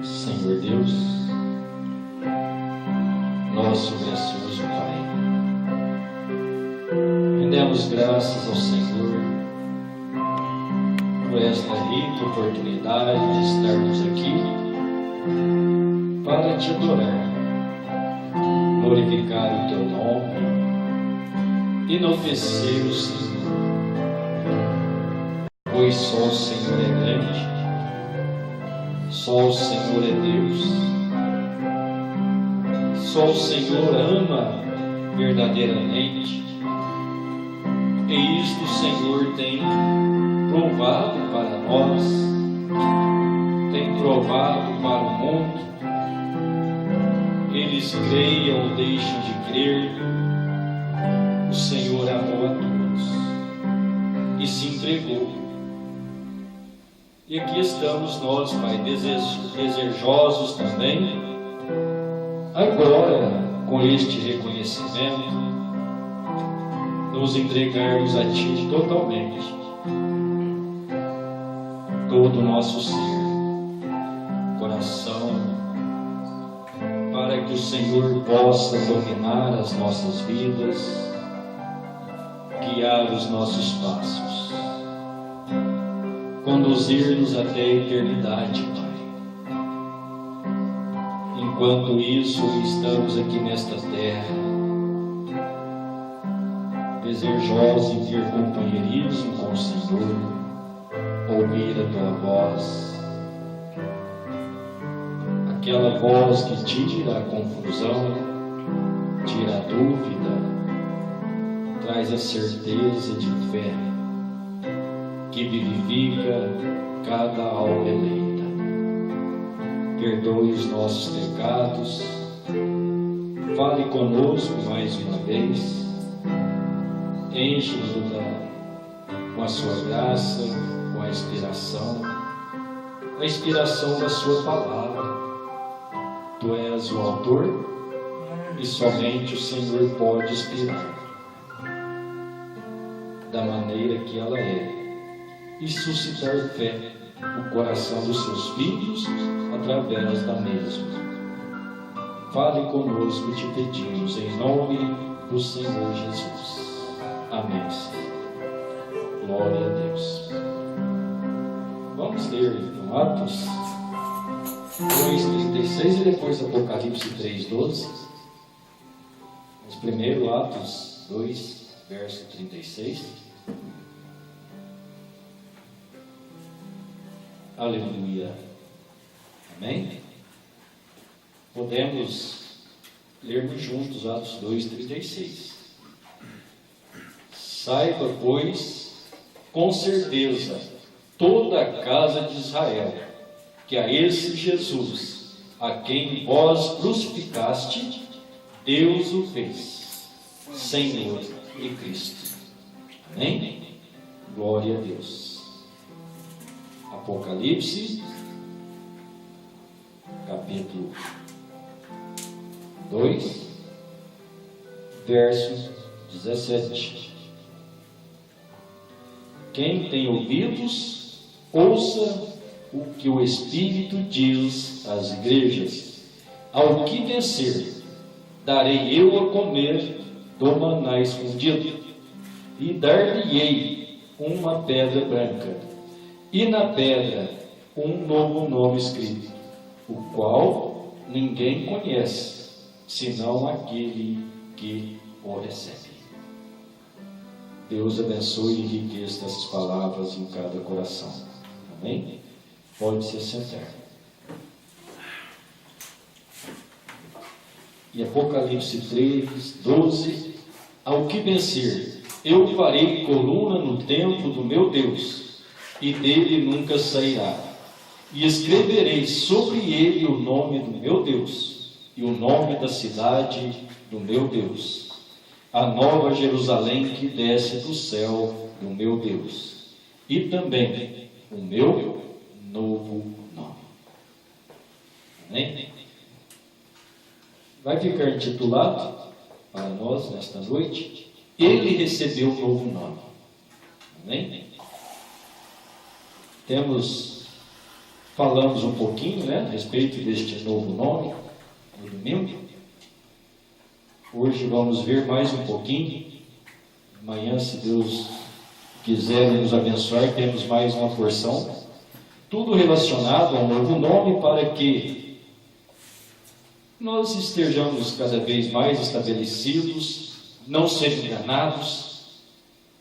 Senhor Deus, nosso gracioso Pai, rendemos graças ao Senhor por esta rica oportunidade de estarmos aqui para te adorar, glorificar o teu nome, enaltecer o Senhor, pois só o Senhor é grande. Só o Senhor é Deus, só o Senhor ama verdadeiramente, e isto o Senhor tem provado para nós, tem provado para o mundo. Eles creiam ou deixam de crer, o Senhor amou a todos e se entregou. E aqui estamos nós, Pai, desejosos também, agora, com este reconhecimento, nos entregarmos a Ti totalmente, todo o nosso ser, coração, para que o Senhor possa dominar as nossas vidas, guiar os nossos passos, conduzir-nos até a eternidade, Pai. Enquanto isso, estamos aqui nesta terra, desejosos de ter companheirismo com o Senhor, ouvir a Tua voz, aquela voz que tira a confusão, tira a dúvida, traz a certeza de fé, que vivifica cada alma eleita. Perdoe os nossos pecados, fale conosco mais uma vez, enche-nos com a sua graça, com a inspiração da sua palavra. Tu és o autor e somente o Senhor pode inspirar da maneira que ela é e suscitar fé no coração dos seus filhos através da mesma. Fale conosco, te pedimos, em nome do Senhor Jesus. Amém, Senhor. Glória a Deus. Vamos ler então Atos 2:36 e depois Apocalipse 3:12. Mas primeiro Atos 2, verso 36. Aleluia. Amém? Podemos lermos juntos Atos 2:36. Saiba, pois, com certeza, toda a casa de Israel, que a esse Jesus, a quem vós crucificaste, Deus o fez Senhor e Cristo. Amém? Glória a Deus. Apocalipse, capítulo 2, verso 17. Quem tem ouvidos, ouça o que o Espírito diz às igrejas. Ao que vencer, darei eu a comer do maná escondido, e dar-lhe-ei uma pedra branca, e na pedra um novo nome escrito, o qual ninguém conhece, senão aquele que o recebe. Deus abençoe e enriqueça essas palavras em cada coração. Amém? Pode se sentar. E Apocalipse 3, 12. Ao que vencer, eu farei coluna no templo do meu Deus, e dele nunca sairá. E escreverei sobre ele o nome do meu Deus, e o nome da cidade do meu Deus, a nova Jerusalém que desce do céu do meu Deus, e também o meu novo nome. Amém? Vai ficar intitulado para nós nesta noite: Ele recebeu um novo nome. Amém? Falamos um pouquinho, a respeito deste novo nome no domingo. Hoje vamos ver mais um pouquinho. Amanhã, se Deus quiser nos abençoar, temos mais uma porção. Tudo relacionado ao novo nome, para que nós estejamos cada vez mais estabelecidos, não serem enganados.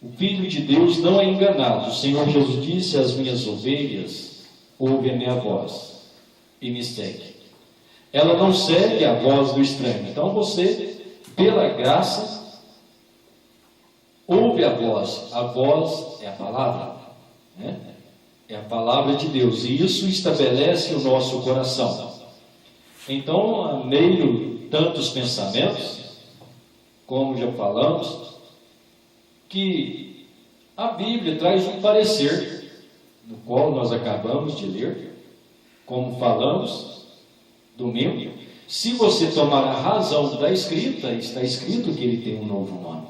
O Filho de Deus não é enganado. O Senhor Jesus disse: as minhas ovelhas ouvem a minha voz e me seguem. Ela não segue a voz do estranho. Então você, pela graça, ouve a voz. A voz é a palavra, é a palavra de Deus, e isso estabelece o nosso coração. Então, a meio tantos pensamentos, como já falamos, que a Bíblia traz um parecer, no qual nós acabamos de ler, como falamos domingo. Se você tomar a razão da escrita, está escrito que ele tem um novo nome.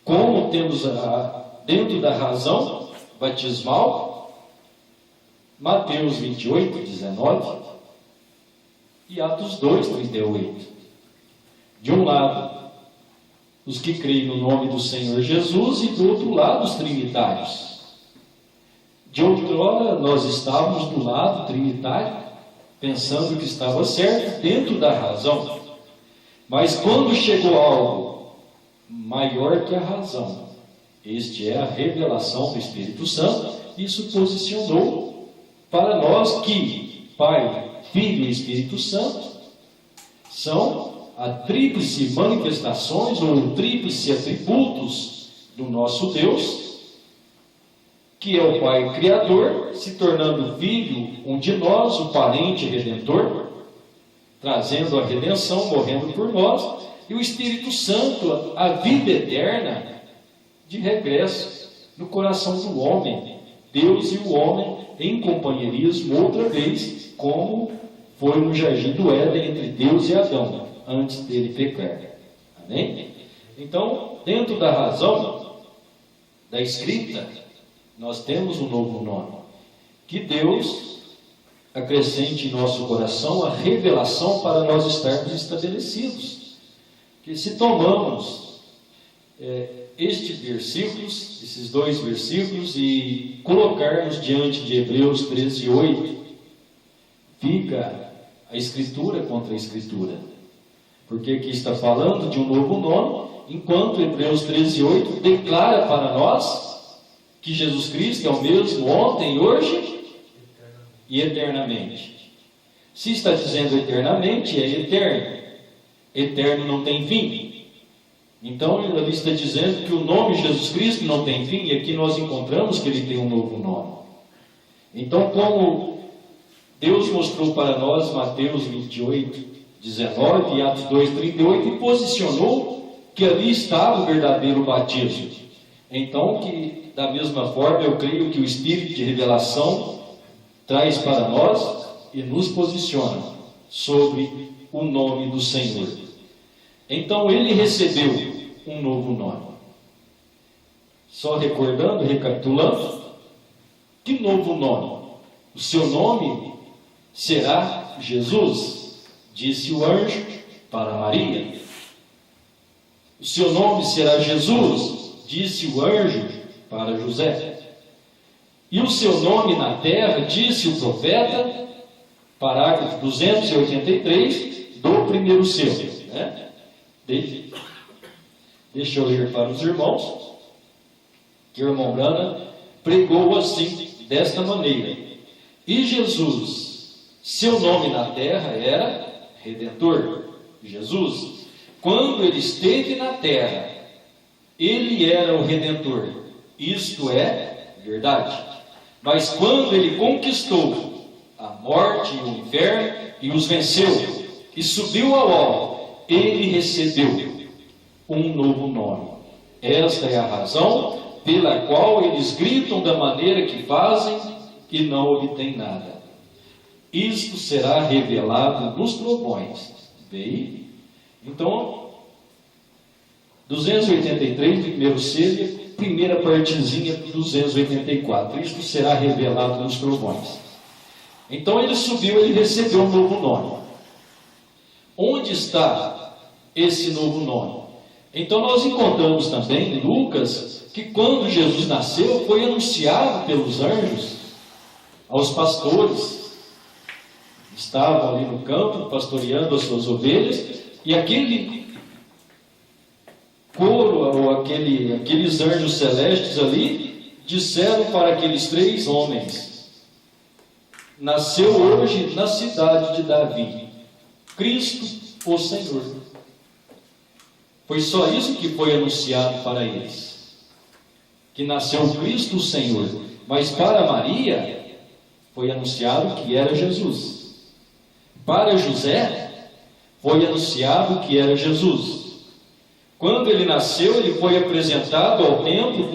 Como temos dentro da razão batismal, Mateus 28, 19 e Atos 2, 38. De um lado, os que creem no nome do Senhor Jesus, e do outro lado, os trinitários. De outrora, nós estávamos do lado trinitário, pensando que estava certo, dentro da razão. Mas quando chegou algo maior que a razão, este é a revelação do Espírito Santo, isso posicionou para nós que Pai, Filho e Espírito Santo são a tríplice manifestações ou tríplice atributos do nosso Deus, que é o Pai Criador, se tornando Filho, um de nós, o parente redentor, trazendo a redenção, morrendo por nós, e o Espírito Santo, a vida eterna, de regresso no coração do homem, Deus e o homem em companheirismo outra vez, como foi no jardim do Éden entre Deus e Adão, antes dele pecar. Amém? Então, dentro da razão da escrita, nós temos um novo nome. Que Deus acrescente em nosso coração a revelação para nós estarmos estabelecidos. Que se tomamos esses dois versículos, e colocarmos diante de Hebreus 13, 8, fica a Escritura contra a Escritura. Porque aqui está falando de um novo nome, enquanto Hebreus 13, 8 declara para nós que Jesus Cristo é o mesmo ontem, hoje e eternamente. Se está dizendo eternamente, é eterno. Eterno não tem fim. Então ele está dizendo que o nome Jesus Cristo não tem fim, e aqui nós encontramos que ele tem um novo nome. Então, como Deus mostrou para nós Mateus 28, 19 e Atos 2, 38, e posicionou que ali estava o verdadeiro batismo. Então, que da mesma forma eu creio que o Espírito de revelação traz para nós e nos posiciona sobre o nome do Senhor. Então ele recebeu um novo nome. Só recordando, recapitulando, Que novo nome? O seu nome será Jesus, disse o anjo para Maria. O seu nome será Jesus, disse o anjo para José. E o seu nome na terra, disse o profeta, parágrafo 283 do primeiro selo. Deixa eu ler para os irmãos, que o irmão Brana pregou assim, desta maneira. E Jesus, seu nome na terra era Redentor. Jesus, quando ele esteve na terra, ele era o Redentor. Isto é verdade. Mas quando ele conquistou a morte e o inferno e os venceu, e subiu ao alto, ele recebeu um novo nome. Esta é a razão pela qual eles gritam da maneira que fazem e não obtêm nada. Isto será revelado nos trovões. Veio? Então, 283, primeiro selo, primeira partezinha do 284. Isto será revelado nos trovões. Então ele subiu, ele recebeu um novo nome. Onde está esse novo nome? Então nós encontramos também em Lucas que quando Jesus nasceu foi anunciado pelos anjos aos pastores. Estavam ali no campo pastoreando as suas ovelhas, e aquele coro, ou aqueles anjos celestes ali, disseram para aqueles 3 homens: nasceu hoje na cidade de Davi Cristo, o Senhor. Foi só isso que foi anunciado para eles, que nasceu Cristo, o Senhor. Mas para Maria foi anunciado que era Jesus. Para José foi anunciado que era Jesus. Quando ele nasceu, ele foi apresentado ao templo,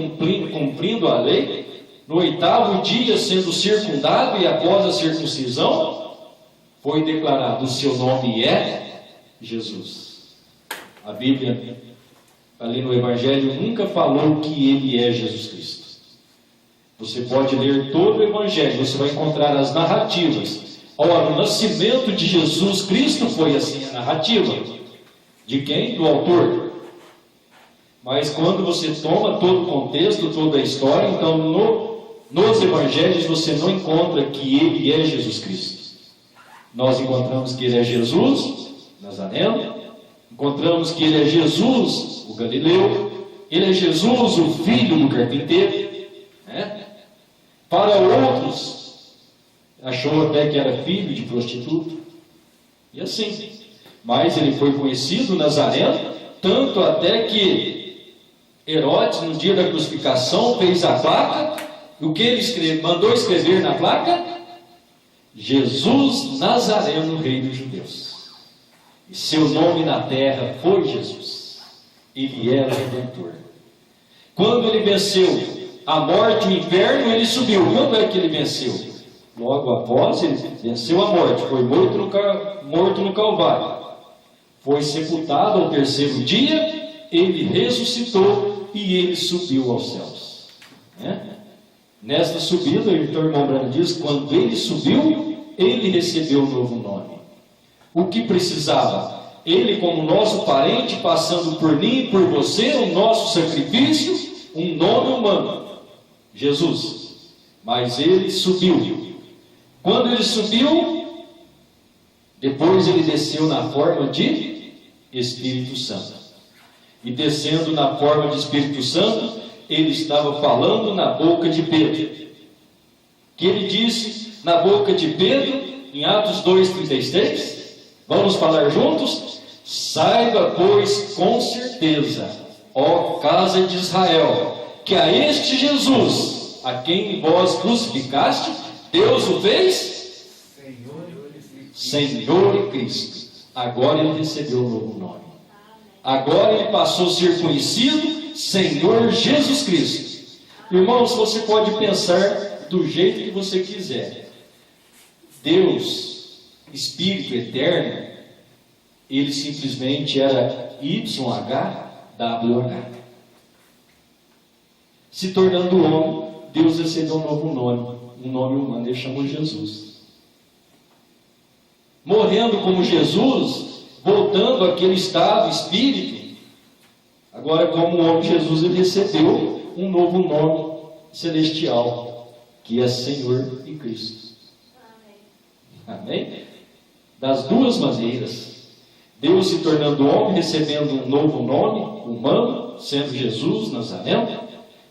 cumprindo a lei. No 8º dia, sendo circundado, e após a circuncisão, foi declarado: o seu nome é Jesus. A Bíblia, ali no Evangelho, nunca falou que ele é Jesus Cristo. Você pode ler todo o Evangelho, você vai encontrar as narrativas. Ora, o nascimento de Jesus Cristo foi assim a narrativa. De quem? Do autor. Mas quando você toma todo o contexto, toda a história, então nos Evangelhos você não encontra que ele é Jesus Cristo. Nós encontramos que ele é Jesus Nazareno, encontramos que ele é Jesus o Galileu, ele é Jesus o filho do carpinteiro, Para outros, achou até que era filho de prostituta, e assim. Mas ele foi conhecido Nazareno, tanto até que Herodes, no dia da crucificação, fez a placa. O que ele mandou escrever na placa? Jesus Nazareno, Rei dos Judeus. E seu nome na terra foi Jesus. Ele era o Redentor. Quando ele venceu a morte e o inferno, ele subiu. Quando é que ele venceu? Logo após ele venceu a morte. Foi morto no Calvário. Foi sepultado ao 3º dia. Ele ressuscitou e ele subiu aos céus. Nesta subida, então o irmão Brana diz: quando ele subiu, ele recebeu um novo nome. O que precisava? Ele, como nosso parente, passando por mim e por você, o nosso sacrifício, um nome humano: Jesus. Mas ele subiu. Quando ele subiu, depois ele desceu na forma de Espírito Santo. E descendo na forma de Espírito Santo, ele estava falando na boca de Pedro. Que ele disse na boca de Pedro, em Atos 2,33, vamos falar juntos? Saiba, pois, com certeza, ó casa de Israel, que a este Jesus, a quem vós crucificaste, Deus o fez Senhor e Cristo. Agora ele recebeu um novo nome. Agora ele passou a ser conhecido Senhor Jesus Cristo. Irmãos, você pode pensar do jeito que você quiser. Deus, Espírito Eterno, ele simplesmente era YHWH. Se tornando homem, Deus recebeu um novo nome. um nome humano, ele chamou Jesus. Morrendo como Jesus, voltando àquele estado, espírito, agora como o homem Jesus, ele recebeu um novo nome celestial, que é Senhor e Cristo. Amém? Das duas maneiras, Deus se tornando homem, recebendo um novo nome humano, sendo Jesus Nazareno,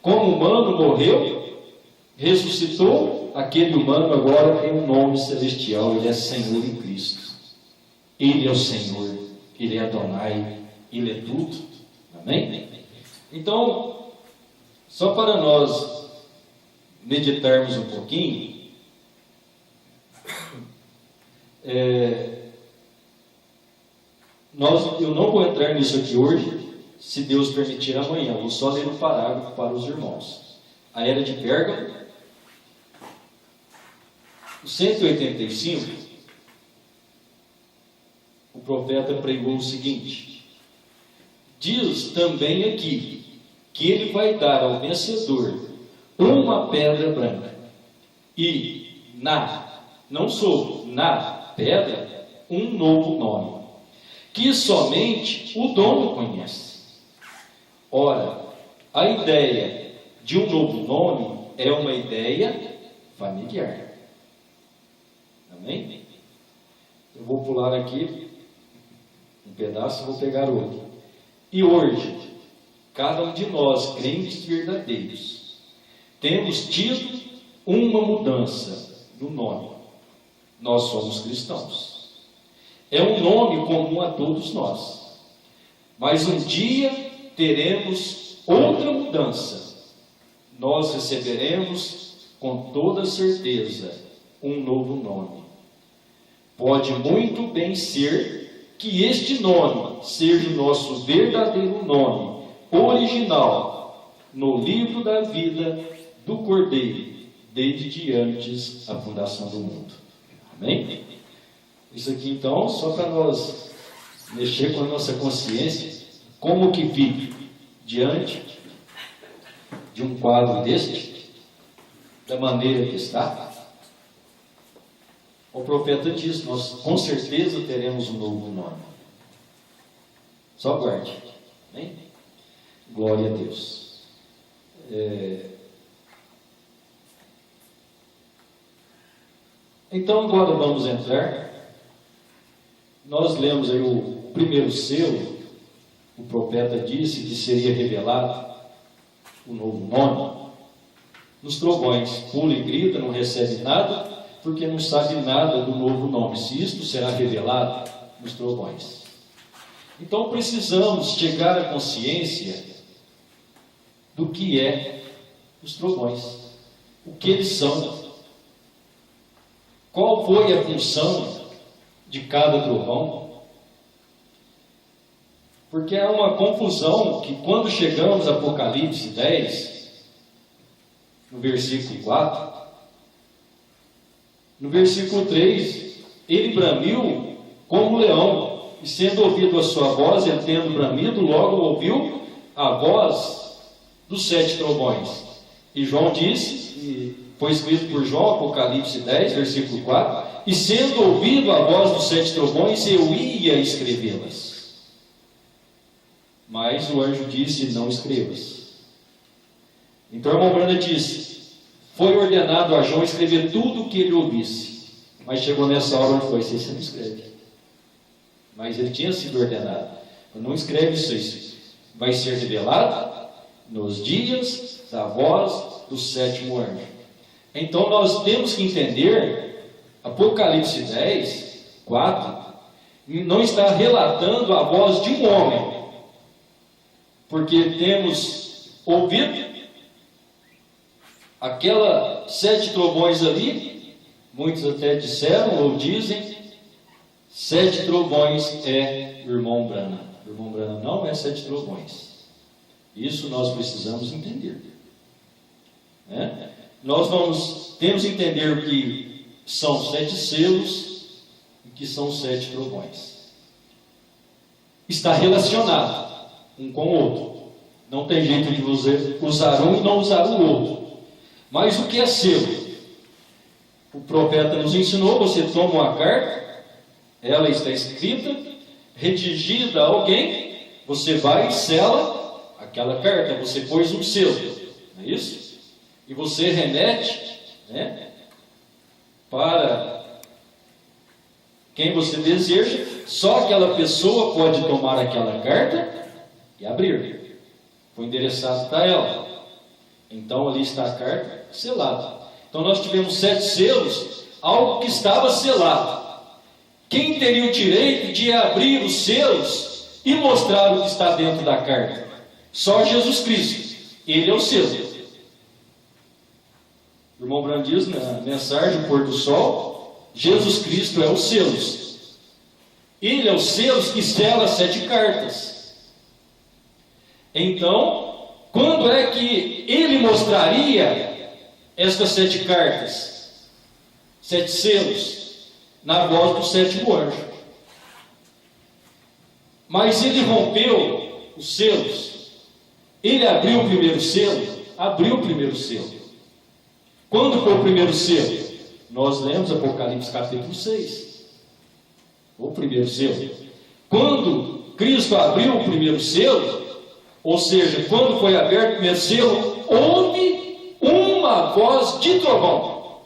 como humano morreu, ressuscitou, aquele humano agora tem um nome celestial, ele é Senhor em Cristo. Ele é o Senhor, ele é Adonai, ele é tudo. Amém? Então, só para nós meditarmos um pouquinho, eu não vou entrar nisso aqui hoje, se Deus permitir amanhã, vou só ler um parágrafo para os irmãos. A era de Pérgamo, o 185, o profeta pregou o seguinte: diz também aqui que ele vai dar ao vencedor uma pedra branca, e na pedra um novo nome, que somente o dono conhece. Ora, a ideia de um novo nome é uma ideia familiar. Amém? Eu vou pular aqui um pedaço e vou pegar outro. E hoje, cada um de nós, crentes verdadeiros, temos tido uma mudança no nome. Nós somos cristãos. É um nome comum a todos nós. Mas um dia teremos outra mudança. Nós receberemos com toda certeza um novo nome. Pode muito bem ser que este nome seja o nosso verdadeiro nome, original, no livro da vida do Cordeiro, desde antes da fundação do mundo. Amém? Isso aqui então, só para nós mexer com a nossa consciência, como que fica diante de um quadro deste, da maneira que está. O profeta diz: nós com certeza teremos um novo nome. Só guarde. Amém? Glória a Deus. Então agora vamos entrar. Nós lemos aí o primeiro selo. O profeta disse que seria revelado o novo nome. Nos trovões, pula e grita, não recebe nada, porque não sabe nada do novo nome. Se isto será revelado nos trovões. Então precisamos chegar à consciência do que é os trovões. O que eles são. Qual foi a função de cada trovão? Porque há uma confusão que quando chegamos a Apocalipse 10, no versículo 4, no versículo 3, ele bramiu como um leão, e sendo ouvido a sua voz, ele tendo bramido, logo ouviu a voz dos 7 trovões. E João disse, e foi escrito por João, Apocalipse 10, versículo 4, e sendo ouvido a voz dos 7 trovões, eu ia escrevê-las. Mas o anjo disse: não escrevas. Então a irmã Branda disse: foi ordenado a João escrever tudo o que ele ouvisse. Mas chegou nessa hora onde foi: você não escreve. Mas ele tinha sido ordenado: não escreve isso. Vai ser revelado nos dias da voz do 7º anjo. Então nós temos que entender, Apocalipse 10, 4, não está relatando a voz de um homem. Porque temos ouvido aquela 7 trovões ali, muitos até disseram ou dizem, 7 trovões é irmão Branham. Irmão Branham não é 7 trovões. Isso nós precisamos entender. Nós temos que entender que são 7 selos e que são 7 trovões. Está relacionado um com o outro. Não tem jeito de você usar um e não usar o outro. Mas o que é selo? o profeta nos ensinou, você toma uma carta, ela está escrita, redigida a alguém, você vai e sela aquela carta, você pôs um selo, não é isso? E você remete, né, para quem você deseja, só aquela pessoa pode tomar aquela carta e abrir. Foi endereçado para ela. Então ali está a carta selada. Então nós tivemos 7 selos, algo que estava selado. Quem teria o direito de abrir os selos e mostrar o que está dentro da carta? Só Jesus Cristo. Ele é o selo. O irmão Branco diz na mensagem, o pôr do sol, Jesus Cristo é os selos. Ele é os selos que sela as 7 cartas. Então, quando é que ele mostraria estas 7 cartas? 7 selos. Na voz do 7º anjo. Mas ele rompeu os selos. Ele abriu o primeiro selo. Abriu o primeiro selo. Quando foi o primeiro selo? Nós lemos Apocalipse capítulo 6. O primeiro selo. Quando Cristo abriu o primeiro selo, ou seja, quando foi aberto o primeiro selo, houve uma voz de trovão,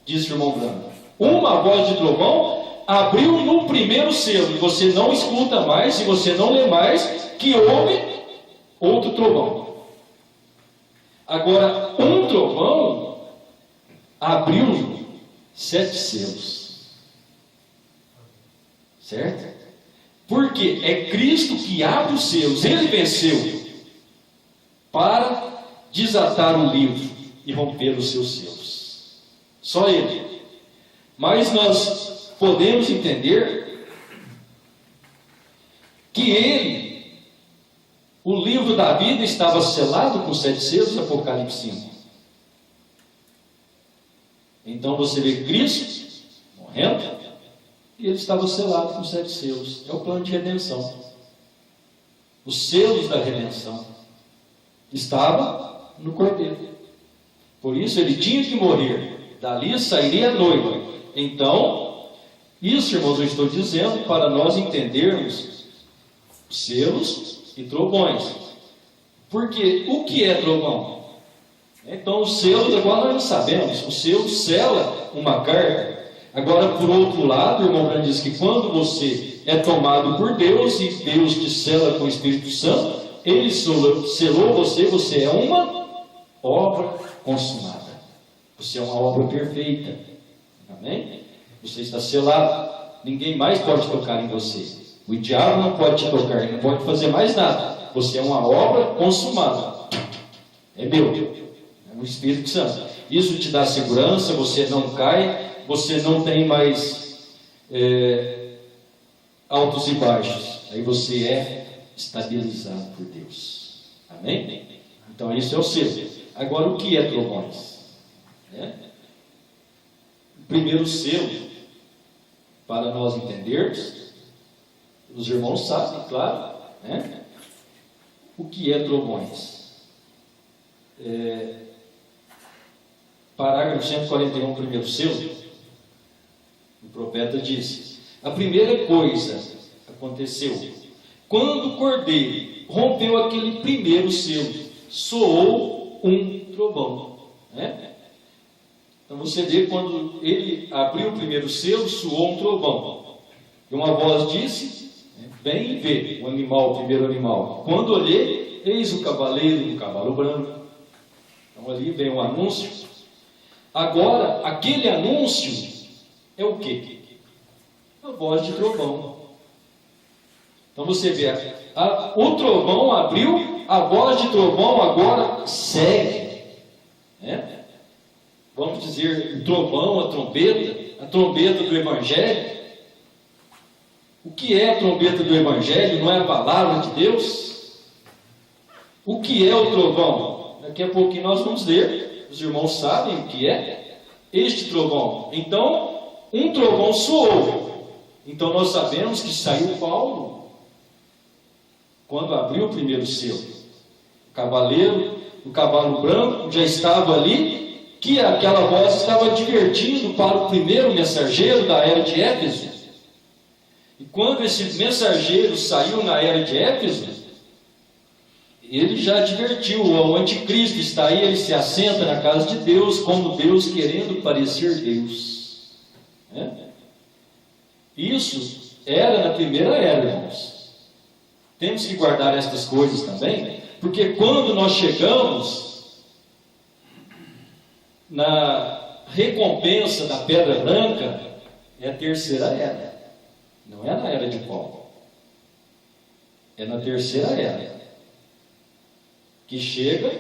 disse o irmão Branco. Uma voz de trovão abriu no primeiro selo, e você não escuta mais, e você não lê mais, que houve outro trovão. Agora, um trovão abriu 7 selos. Certo? Porque é Cristo que abre os selos. Ele venceu para desatar o livro e romper os seus selos. Só Ele. Mas nós podemos entender que Ele, o livro da vida, estava selado com 7 selos, Apocalipse 5. Então você vê Cristo morrendo, e ele estava selado com 7 selos. É o plano de redenção. Os selos da redenção estavam no Cordeiro. Por isso ele tinha que morrer. Dali sairia a noiva. Então, isso, irmãos, eu estou dizendo para nós entendermos selos e trovões. Porque o que é trovão? Então, os selos, agora nós sabemos, o selo sela uma carta. Agora, por outro lado, o irmão Branco diz que quando você é tomado por Deus e Deus te sela com o Espírito Santo, Ele selou você, você é uma obra consumada. Você é uma obra perfeita. Amém? Você está selado. Ninguém mais pode tocar em você. O diabo não pode te tocar, ele não pode fazer mais nada. Você é uma obra consumada. É meu. É o Espírito Santo. Isso te dá segurança, você não cai. Você não tem mais altos e baixos. Aí você é estabilizado por Deus. Amém? Então isso é o selo. Agora o que é trovões? O primeiro selo, para nós entendermos, os irmãos sabem, claro, o que é trovões. Parágrafo 141, primeiro selo. O profeta disse: a primeira coisa aconteceu quando o cordeiro rompeu aquele primeiro selo, soou um trovão. Então você vê, quando ele abriu o primeiro selo, soou um trovão. E uma voz disse: vem e vê o animal, o primeiro animal. Quando olhei, eis o cavaleiro do cavalo branco. Então ali vem um anúncio. Agora, aquele anúncio é o quê? A voz de trovão. Então você vê, o trovão abriu, a voz de trovão agora segue. Vamos dizer, o trovão, a trombeta do Evangelho. O que é a trombeta do Evangelho? Não é a palavra de Deus? O que é o trovão? Daqui a pouquinho nós vamos ler. Os irmãos sabem o que é este trovão. Então, um trovão soou. Então nós sabemos que saiu Paulo quando abriu o primeiro selo. O cavaleiro, o cavalo branco já estava ali. que aquela voz estava advertindo para o primeiro mensageiro da era de Éfeso. E quando esse mensageiro saiu na era de Éfeso, ele já advertiu: o anticristo está aí, ele se assenta na casa de Deus, como Deus, querendo parecer Deus. Isso era na primeira era, irmãos. Temos que guardar estas coisas também, porque quando nós chegamos na recompensa da pedra branca, é a terceira era. Não é na era de Paulo. É na terceira era que chega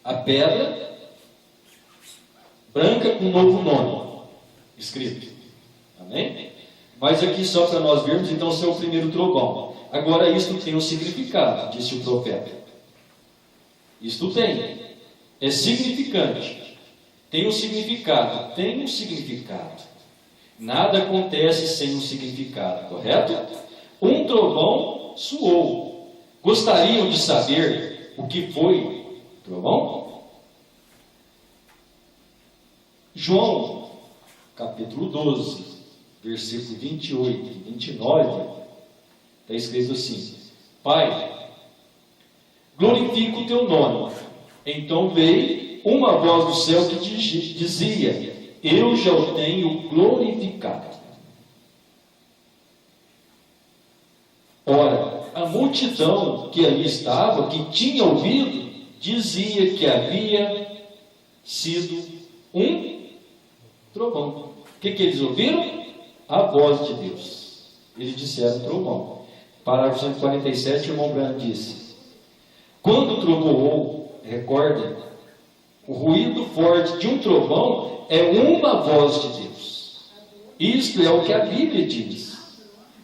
a pedra branca com um novo nome escrito. Amém? Mas aqui só para nós vermos, então, seu primeiro trovão. Agora, isto tem um significado, disse o profeta. Isto tem. É significante. Tem um significado. Tem um significado. Nada acontece sem um significado, correto? Um trovão soou. Gostariam de saber o que foi trovão? João, capítulo 12, versículo 28 e 29, está escrito assim: Pai, glorifica o teu nome. Então veio uma voz do céu que dizia: eu já o tenho glorificado. Ora, a multidão que ali estava, que tinha ouvido, dizia que havia sido um trovão. O que eles ouviram? A voz de Deus. Eles disseram trovão. Parágrafo 147, o irmão Branco disse: quando trovoou, recordem, o ruído forte de um trovão é uma voz de Deus. Isto é o que a Bíblia diz.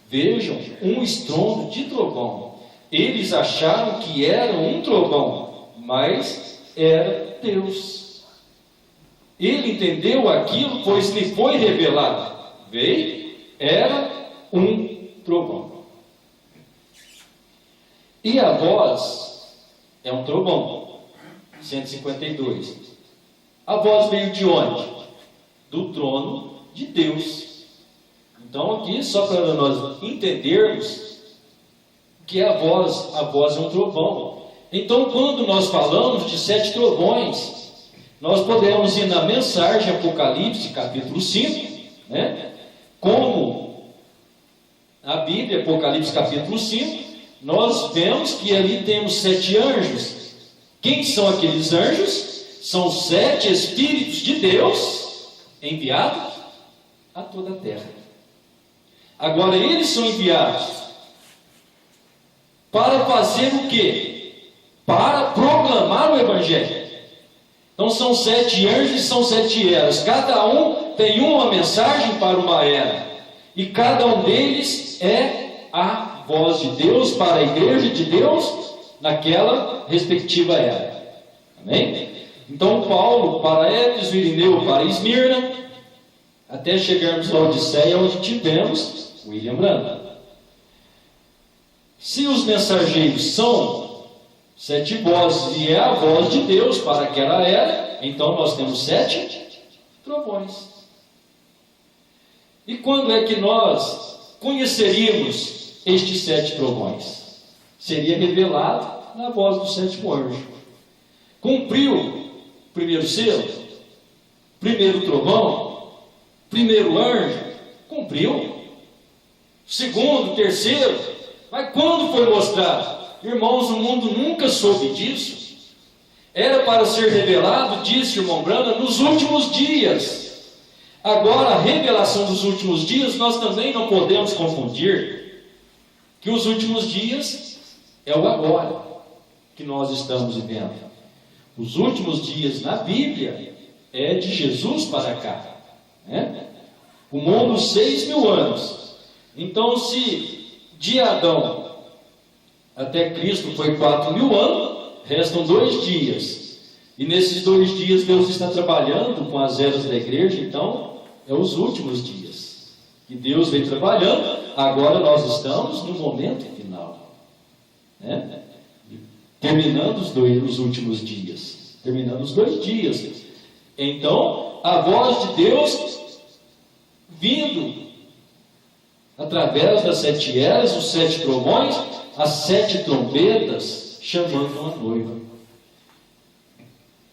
Vejam, um estrondo de trovão. Eles acharam que era um trovão, mas era Deus. Ele entendeu aquilo, pois lhe foi revelado. Veio, era um trovão. E a voz é um trovão. 152. A voz veio de onde? Do trono de Deus. Então aqui, só para nós entendermos que a voz é um trovão. Então, quando nós falamos de 7 trovões, nós podemos ir na mensagem Apocalipse, capítulo 5, como a Bíblia, Apocalipse, capítulo 5, nós vemos que ali temos 7 anjos. Quem são aqueles anjos? São 7 Espíritos de Deus enviados a toda a terra. Agora, eles são enviados para fazer o quê? Para proclamar o Evangelho. Então, são 7 anjos e são 7 eras. Cada um tem uma mensagem para uma era. E cada um deles é a voz de Deus para a igreja de Deus naquela respectiva era. Amém? Então, Paulo para Éfeso, Irineu para Esmirna, até chegarmos a Laodiceia, onde tivemos William Branham. Se os mensageiros são 7 vozes e é a voz de Deus para aquela era, então nós temos 7 trovões. E quando é que nós conheceríamos estes 7 trovões? Seria revelado na voz do 7º anjo. Cumpriu o primeiro selo, primeiro trovão, primeiro anjo, cumpriu. Segundo, terceiro, mas quando foi mostrado? Irmãos, o mundo nunca soube disso. Era para ser revelado, disse o irmão Branham, nos últimos dias. Agora, a revelação dos últimos dias, nós também não podemos confundir que os últimos dias é o agora que nós estamos vivendo. Os últimos dias na Bíblia é de Jesus para cá. O mundo, 6.000 anos. Então, se de Adão até Cristo foi 4.000 anos, restam 2 dias. E nesses 2 dias Deus está trabalhando com as eras da igreja, então é os últimos dias. E Deus vem trabalhando, agora nós estamos no momento final. Terminando os últimos dias. Terminando os 2 dias. Então, a voz de Deus vindo através das 7 eras, os 7 trovões, as 7 trombetas, chamando a noiva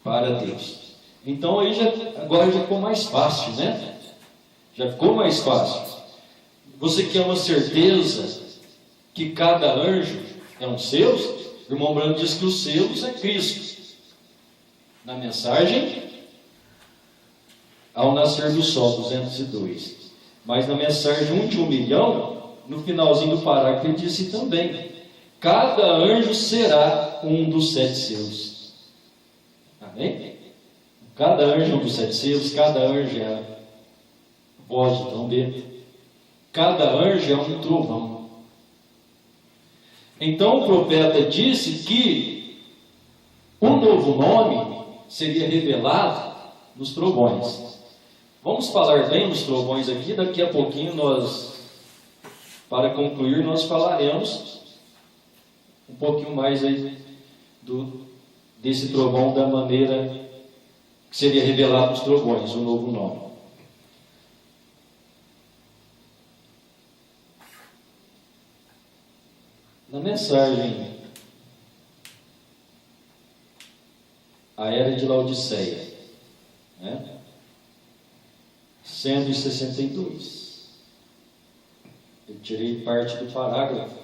para Deus. Então aí agora já ficou mais fácil, né? Já ficou mais fácil. Você quer uma certeza que cada anjo é um selos? O irmão Branco diz que os selos é Cristo. Na mensagem, ao nascer do sol, 202. Mas na mensagem 1 de 1 milhão, no finalzinho do parágrafo, ele disse também: cada anjo será um dos 7 selos. Amém? Cada anjo é um dos 7 selos, cada anjo é a voz de trombeta, cada anjo é um trovão. Então o profeta disse que um novo nome seria revelado nos trovões. Vamos falar bem dos trovões aqui, daqui a pouquinho para concluir, nós falaremos um pouquinho mais aí desse trovão, da maneira que seria revelado nos trovões, o novo nome. Na mensagem A Era de Laodiceia, né? 162. Eu tirei parte do parágrafo.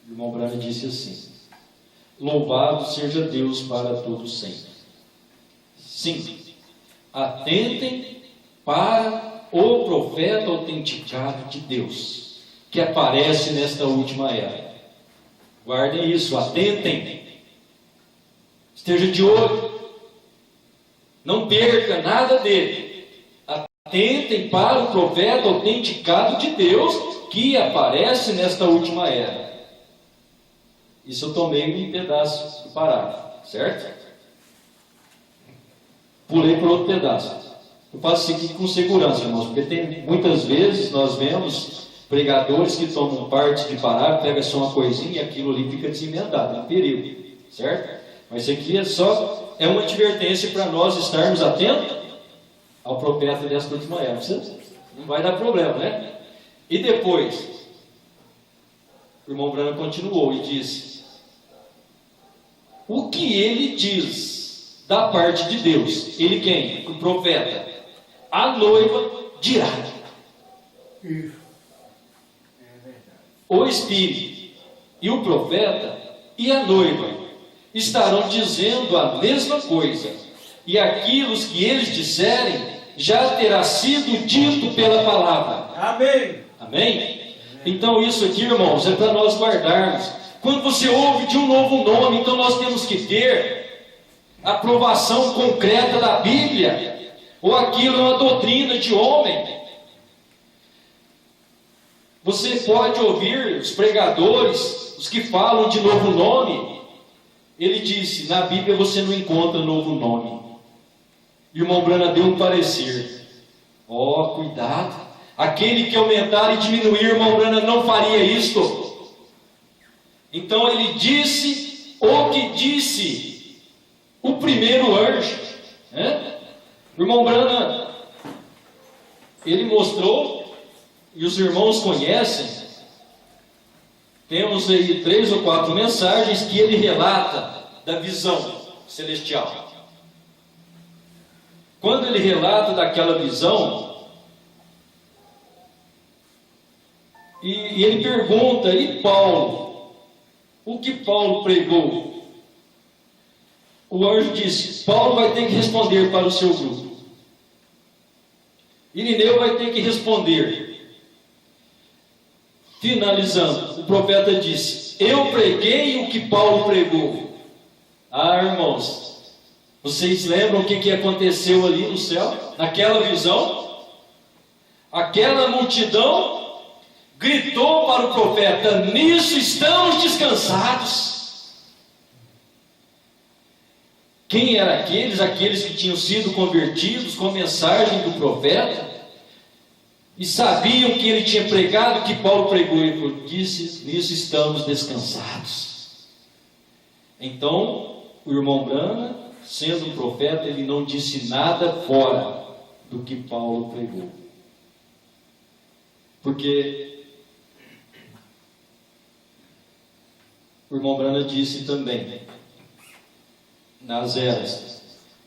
O irmão Branco disse assim: louvado seja Deus para todo sempre. Sim, atentem para o profeta autenticado de Deus, que aparece nesta última era. Guardem isso, atentem. Esteja de olho. Não perca nada dele. Atentem para o profeta autenticado de Deus, que aparece nesta última era. Isso eu tomei um pedaço do parágrafo, certo? Pulei para outro pedaço. Eu faço isso aqui com segurança, irmãos, porque muitas vezes nós vemos pregadores que tomam parte de parágrafo, pega só uma coisinha e aquilo ali fica desemendado, é um perigo, certo? Mas isso aqui é uma advertência para nós estarmos atentos ao profeta desta última era. Não vai dar problema, né? E depois, o irmão Branco continuou e disse: o que ele diz da parte de Deus? Ele quem? O profeta. A noiva dirá. Isso. É verdade. O Espírito e o profeta e a noiva estarão dizendo a mesma coisa, e aquilo que eles disserem já terá sido dito pela palavra. Amém. Amém? Então isso aqui, irmãos, é para nós guardarmos. Quando você ouve de um novo nome, então nós temos que ter a aprovação concreta da Bíblia, ou aquilo é uma doutrina de homem. Você pode ouvir os pregadores, os que falam de novo nome. Ele disse: na Bíblia você não encontra novo nome. E o irmão Branco deu um parecer. Cuidado. Aquele que aumentar e diminuir, o irmão Branco não faria isto. Então ele disse o que disse o primeiro anjo, né? O irmão Branco, ele mostrou, e os irmãos conhecem. Temos aí 3 ou 4 mensagens que ele relata da visão celestial. Quando ele relata daquela visão, e ele pergunta: e Paulo? O que Paulo pregou? O anjo disse: Paulo vai ter que responder para o seu grupo. Irineu vai ter que responder. Finalizando, o profeta disse: eu preguei o que Paulo pregou. Irmãos, vocês lembram o que aconteceu ali no céu? Naquela visão? Aquela multidão gritou para o profeta: nisso estamos descansados. Quem eram aqueles? Aqueles que tinham sido convertidos com a mensagem do profeta e sabiam que ele tinha pregado, que Paulo pregou. Ele disse: nisso estamos descansados. Então o irmão Branco sendo profeta, ele não disse nada fora do que Paulo pregou. Porque o irmão Brana disse também, nas eras,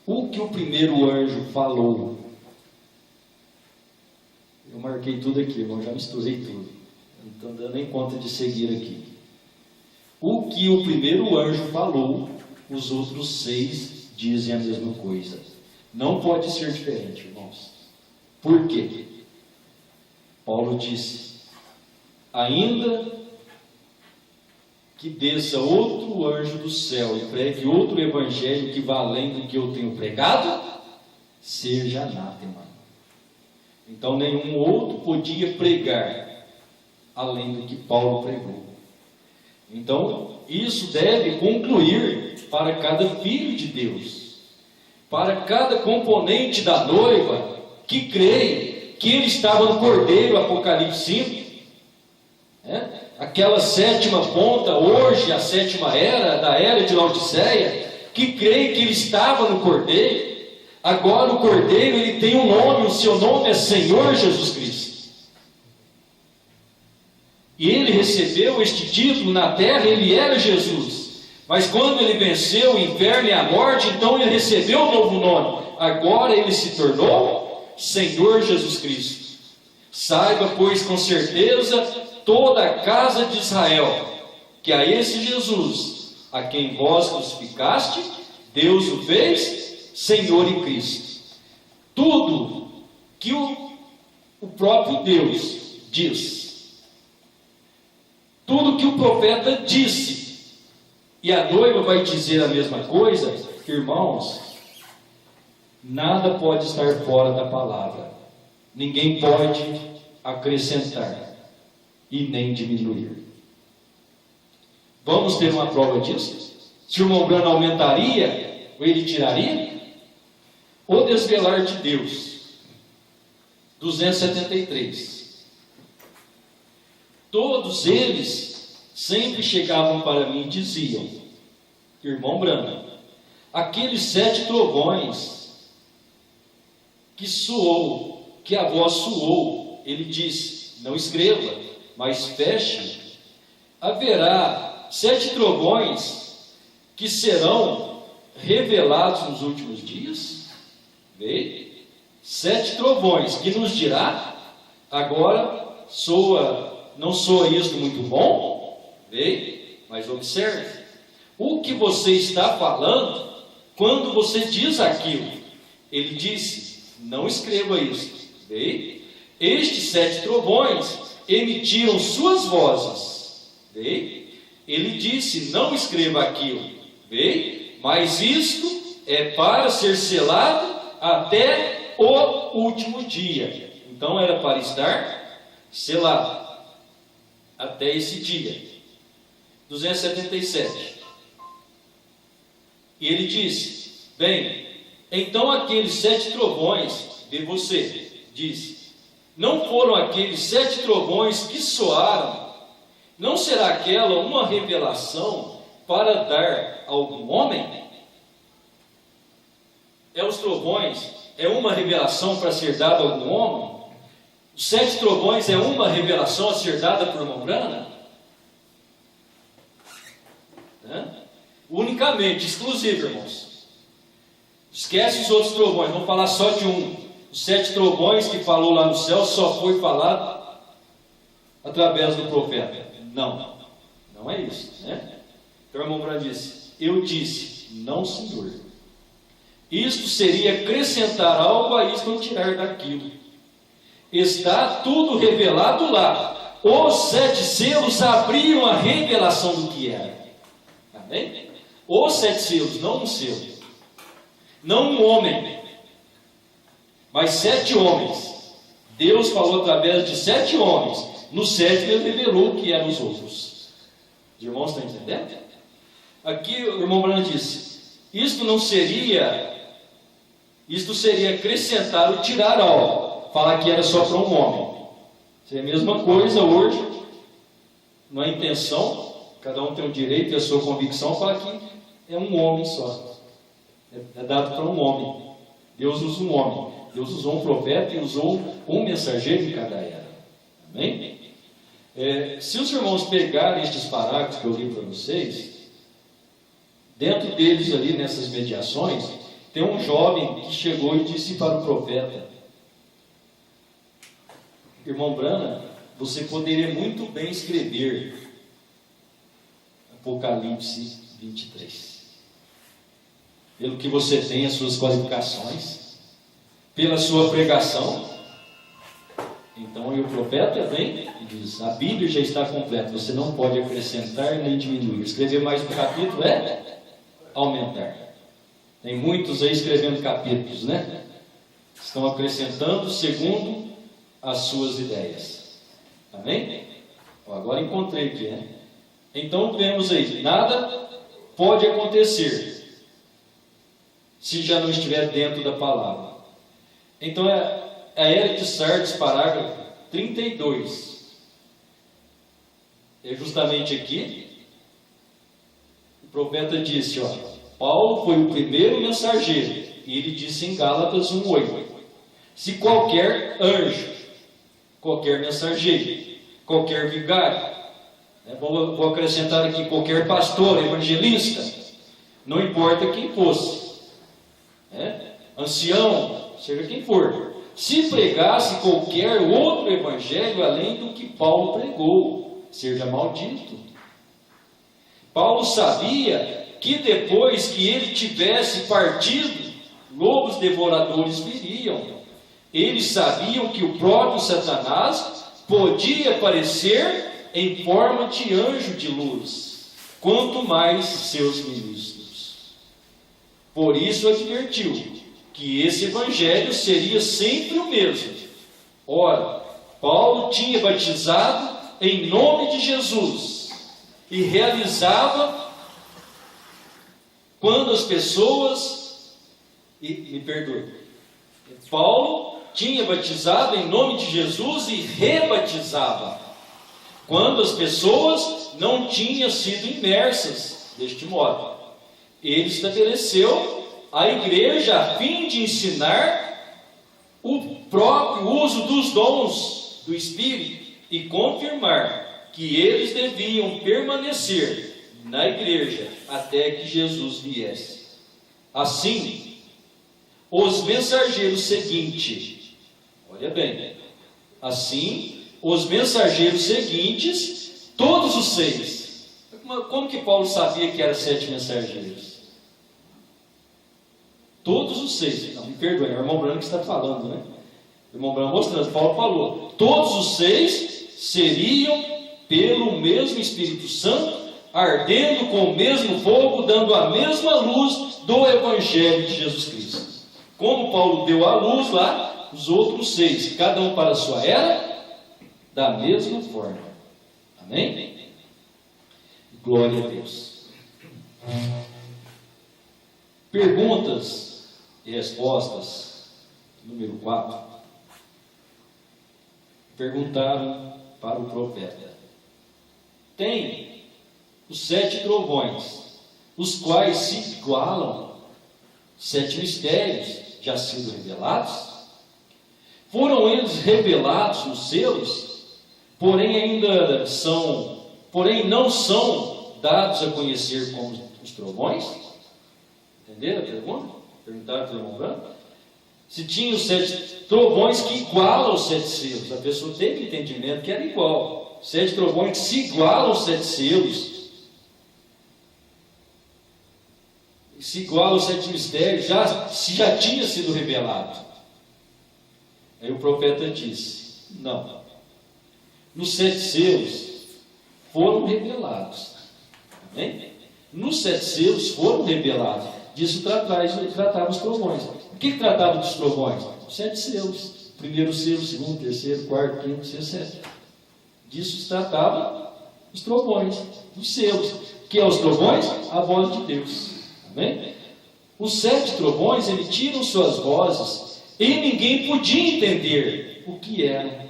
o que o primeiro anjo falou. Eu marquei tudo aqui, irmão, já misturei tudo. Não estou dando nem conta de seguir aqui. O que o primeiro anjo falou, os outros 6 dizem a mesma coisa. Não pode ser diferente, irmãos. Por quê? Paulo disse, ainda que desça outro anjo do céu e pregue outro evangelho que vá além do que eu tenho pregado, seja anátema. Então nenhum outro podia pregar além do que Paulo pregou. Então isso deve concluir para cada filho de Deus, para cada componente da noiva que crê que ele estava no Cordeiro, Apocalipse 5, aquela 7ª ponta, hoje a 7ª era, da era de Laodiceia, que crê que ele estava no Cordeiro. Agora o Cordeiro, ele tem um nome, o seu nome é Senhor Jesus Cristo. E ele recebeu este título na terra, ele era Jesus. Mas quando ele venceu o inferno e a morte, então ele recebeu um novo nome. Agora ele se tornou Senhor Jesus Cristo. Saiba, pois, com certeza, toda a casa de Israel, que a esse Jesus, a quem vós crucificaste, Deus o fez Senhor e Cristo. Tudo que o próprio Deus diz, tudo que o profeta disse, e a noiva vai dizer a mesma coisa, irmãos, nada pode estar fora da palavra, ninguém pode acrescentar e nem diminuir. Vamos ter uma prova disso? Se o irmão Brana aumentaria, ou ele tiraria? O desvelar de Deus, 273. Todos eles sempre chegavam para mim e diziam, irmão Brana, aqueles 7 trovões que a voz soou, ele disse, não escreva, mas feche. Haverá 7 trovões que serão revelados nos últimos dias. Vê? 7 trovões que nos dirá, agora não soa isto muito bom? Vê? Mas observe, o que você está falando quando você diz aquilo. Ele disse, não escreva isso. Vê? Estes 7 trovões emitiram suas vozes. Vê? Ele disse, não escreva aquilo. Vê? Mas isto é para ser selado até o último dia. Então era para estar selado até esse dia. 277. E ele disse, bem, então aqueles 7 trovões de você, disse, não foram aqueles 7 trovões que soaram? Não será aquela uma revelação para dar a algum homem? Os trovões é uma revelação para ser dada a algum homem? Os 7 trovões é uma revelação a ser dada por irmão Brana? Unicamente, exclusivo, irmãos. Esquece os outros trovões, vamos falar só de um. Os 7 trovões que falou lá no céu só foi falado através do profeta. Não é isso, né? Então o irmão Brana disse, eu disse, não, Senhor. Isto seria acrescentar algo a isto ou tirar daquilo. Está tudo revelado lá. Os 7 selos abriam a revelação do que era. Amém? Os 7 selos, não um selo. Não um homem, mas 7 homens. Deus falou através de 7 homens. No 7º ele revelou que eram os outros. Os irmãos estão entendendo? Aqui o irmão Brana disse, isto seria acrescentar ou tirar algo, falar que era só para um homem. Seria a mesma coisa hoje, não é intenção, cada um tem o direito e a sua convicção, falar que é um homem só. É dado para um homem. Deus usa um homem. Deus usou um profeta e usou um mensageiro em cada era. Amém? Se os irmãos pegarem estes parágrafos que eu li para vocês, dentro deles ali, nessas mediações, tem um jovem que chegou e disse para o profeta: irmão Branham, você poderia muito bem escrever Apocalipse 23. Pelo que você tem, as suas qualificações, pela sua pregação. Então, aí o profeta vem e diz: a Bíblia já está completa, você não pode acrescentar nem diminuir. Escrever mais um capítulo é aumentar. Tem muitos aí escrevendo capítulos, né? Estão acrescentando segundo as suas ideias. Amém? Agora encontrei aqui, né? Então vemos aí, nada pode acontecer se já não estiver dentro da palavra. Então é a Era de Sardes, parágrafo 32. É justamente aqui, o profeta disse, Paulo foi o primeiro mensageiro, e ele disse em Gálatas 1:8: se qualquer anjo, qualquer mensageiro, qualquer vigário, vou acrescentar aqui, qualquer pastor, evangelista, não importa quem fosse, ancião, seja quem for, se pregasse qualquer outro evangelho além do que Paulo pregou, seja maldito. Paulo sabia que depois que ele tivesse partido, lobos devoradores viriam. Eles sabiam que o próprio Satanás podia aparecer em forma de anjo de luz, quanto mais seus ministros. Por isso advertiu que esse evangelho seria sempre o mesmo. Ora, Paulo tinha batizado em nome de Jesus e realizava quando as pessoas, me perdoe, Paulo tinha batizado em nome de Jesus e rebatizava quando as pessoas não tinham sido imersas deste modo. Ele estabeleceu a igreja a fim de ensinar o próprio uso dos dons do Espírito e confirmar que eles deviam permanecer na igreja até que Jesus viesse. Assim, os mensageiros seguintes, olha bem, assim, os mensageiros seguintes, todos os 6. Como que Paulo sabia que eram 7 mensageiros? Todos os 6, não, me perdoe, é o irmão Branham que está falando, né? O irmão Branham mostrando, Paulo falou, todos os 6 seriam pelo mesmo Espírito Santo, ardendo com o mesmo fogo, dando a mesma luz do Evangelho de Jesus Cristo. Como Paulo deu a luz lá, os outros 6, cada um para a sua era, da mesma forma. Amém? Glória a Deus. Perguntas e respostas, número 4. Perguntaram para o profeta: tem os 7 trovões, os quais se igualam, 7 mistérios já sido revelados? Foram eles revelados nos selos, porém não são dados a conhecer como os trovões? Entenderam a pergunta? Perguntaram para o irmão Branham. Se tinha os 7 trovões que igualam os 7 selos, a pessoa teve entendimento que era igual. 7 trovões que se igualam aos 7 selos, se iguala aos 7 mistérios, já tinha sido revelado. Aí o profeta disse: não, nos 7 selos foram revelados. Amém? Nos 7 selos foram revelados. Disso tratava os trovões. O que tratava dos trovões? Os 7 selos. Primeiro selo, segundo, terceiro, quarto, quinto, sexto, sétimo. Disso se tratava os trovões, os selos. O que é os trovões? A voz de Deus. Amém? Os 7 trovões emitiram suas vozes e ninguém podia entender o que eram.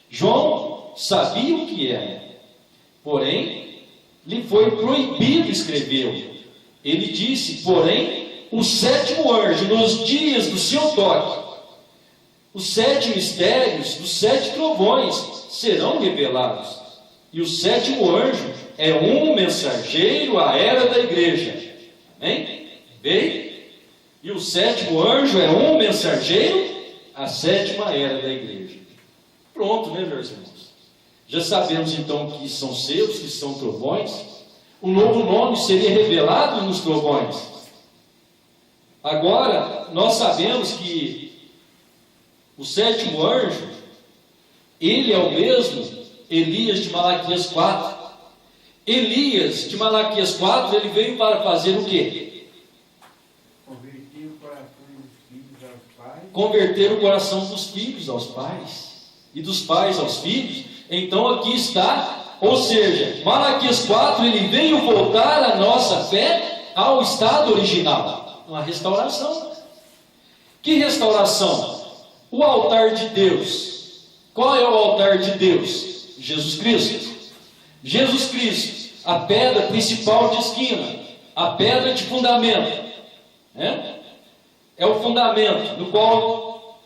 João sabia o que era, porém lhe foi proibido escrever. Ele disse: porém o sétimo anjo, nos dias do seu toque, os 7 mistérios dos 7 trovões serão revelados. E o sétimo anjo é um mensageiro à era da igreja. Amém? Veio? E o sétimo anjo é um mensageiro à 7ª era da igreja. Pronto, né, meus irmãos? Já sabemos então que são selos, que são trovões. O novo nome seria revelado nos trovões. Agora, nós sabemos que o sétimo anjo, ele é o mesmo Elias de Malaquias 4. Elias de Malaquias 4, ele veio para fazer o quê? Converter o coração dos filhos aos pais. Converter o coração dos filhos aos pais. E dos pais aos filhos. Então aqui está, ou seja, Malaquias 4, ele veio voltar a nossa fé ao estado original. Uma restauração. Que restauração? O altar de Deus. Qual é o altar de Deus? Jesus Cristo. Jesus Cristo, a pedra principal de esquina, a pedra de fundamento, né? É o fundamento no qual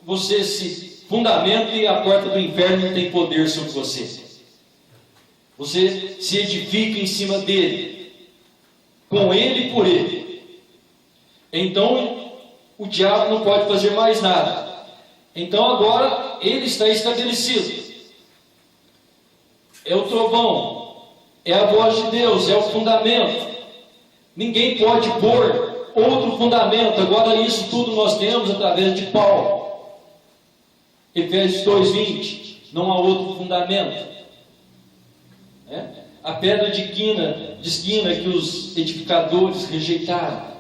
você se fundamenta e a porta do inferno não tem poder sobre você. Você se edifica em cima dele, com ele e por ele. Então o diabo não pode fazer mais nada. Então agora ele está estabelecido. É o trovão, é a voz de Deus, é o fundamento. Ninguém pode pôr outro fundamento. Agora isso tudo nós temos através de Paulo. Efésios 2:20, não há outro fundamento. A pedra de esquina que os edificadores rejeitaram.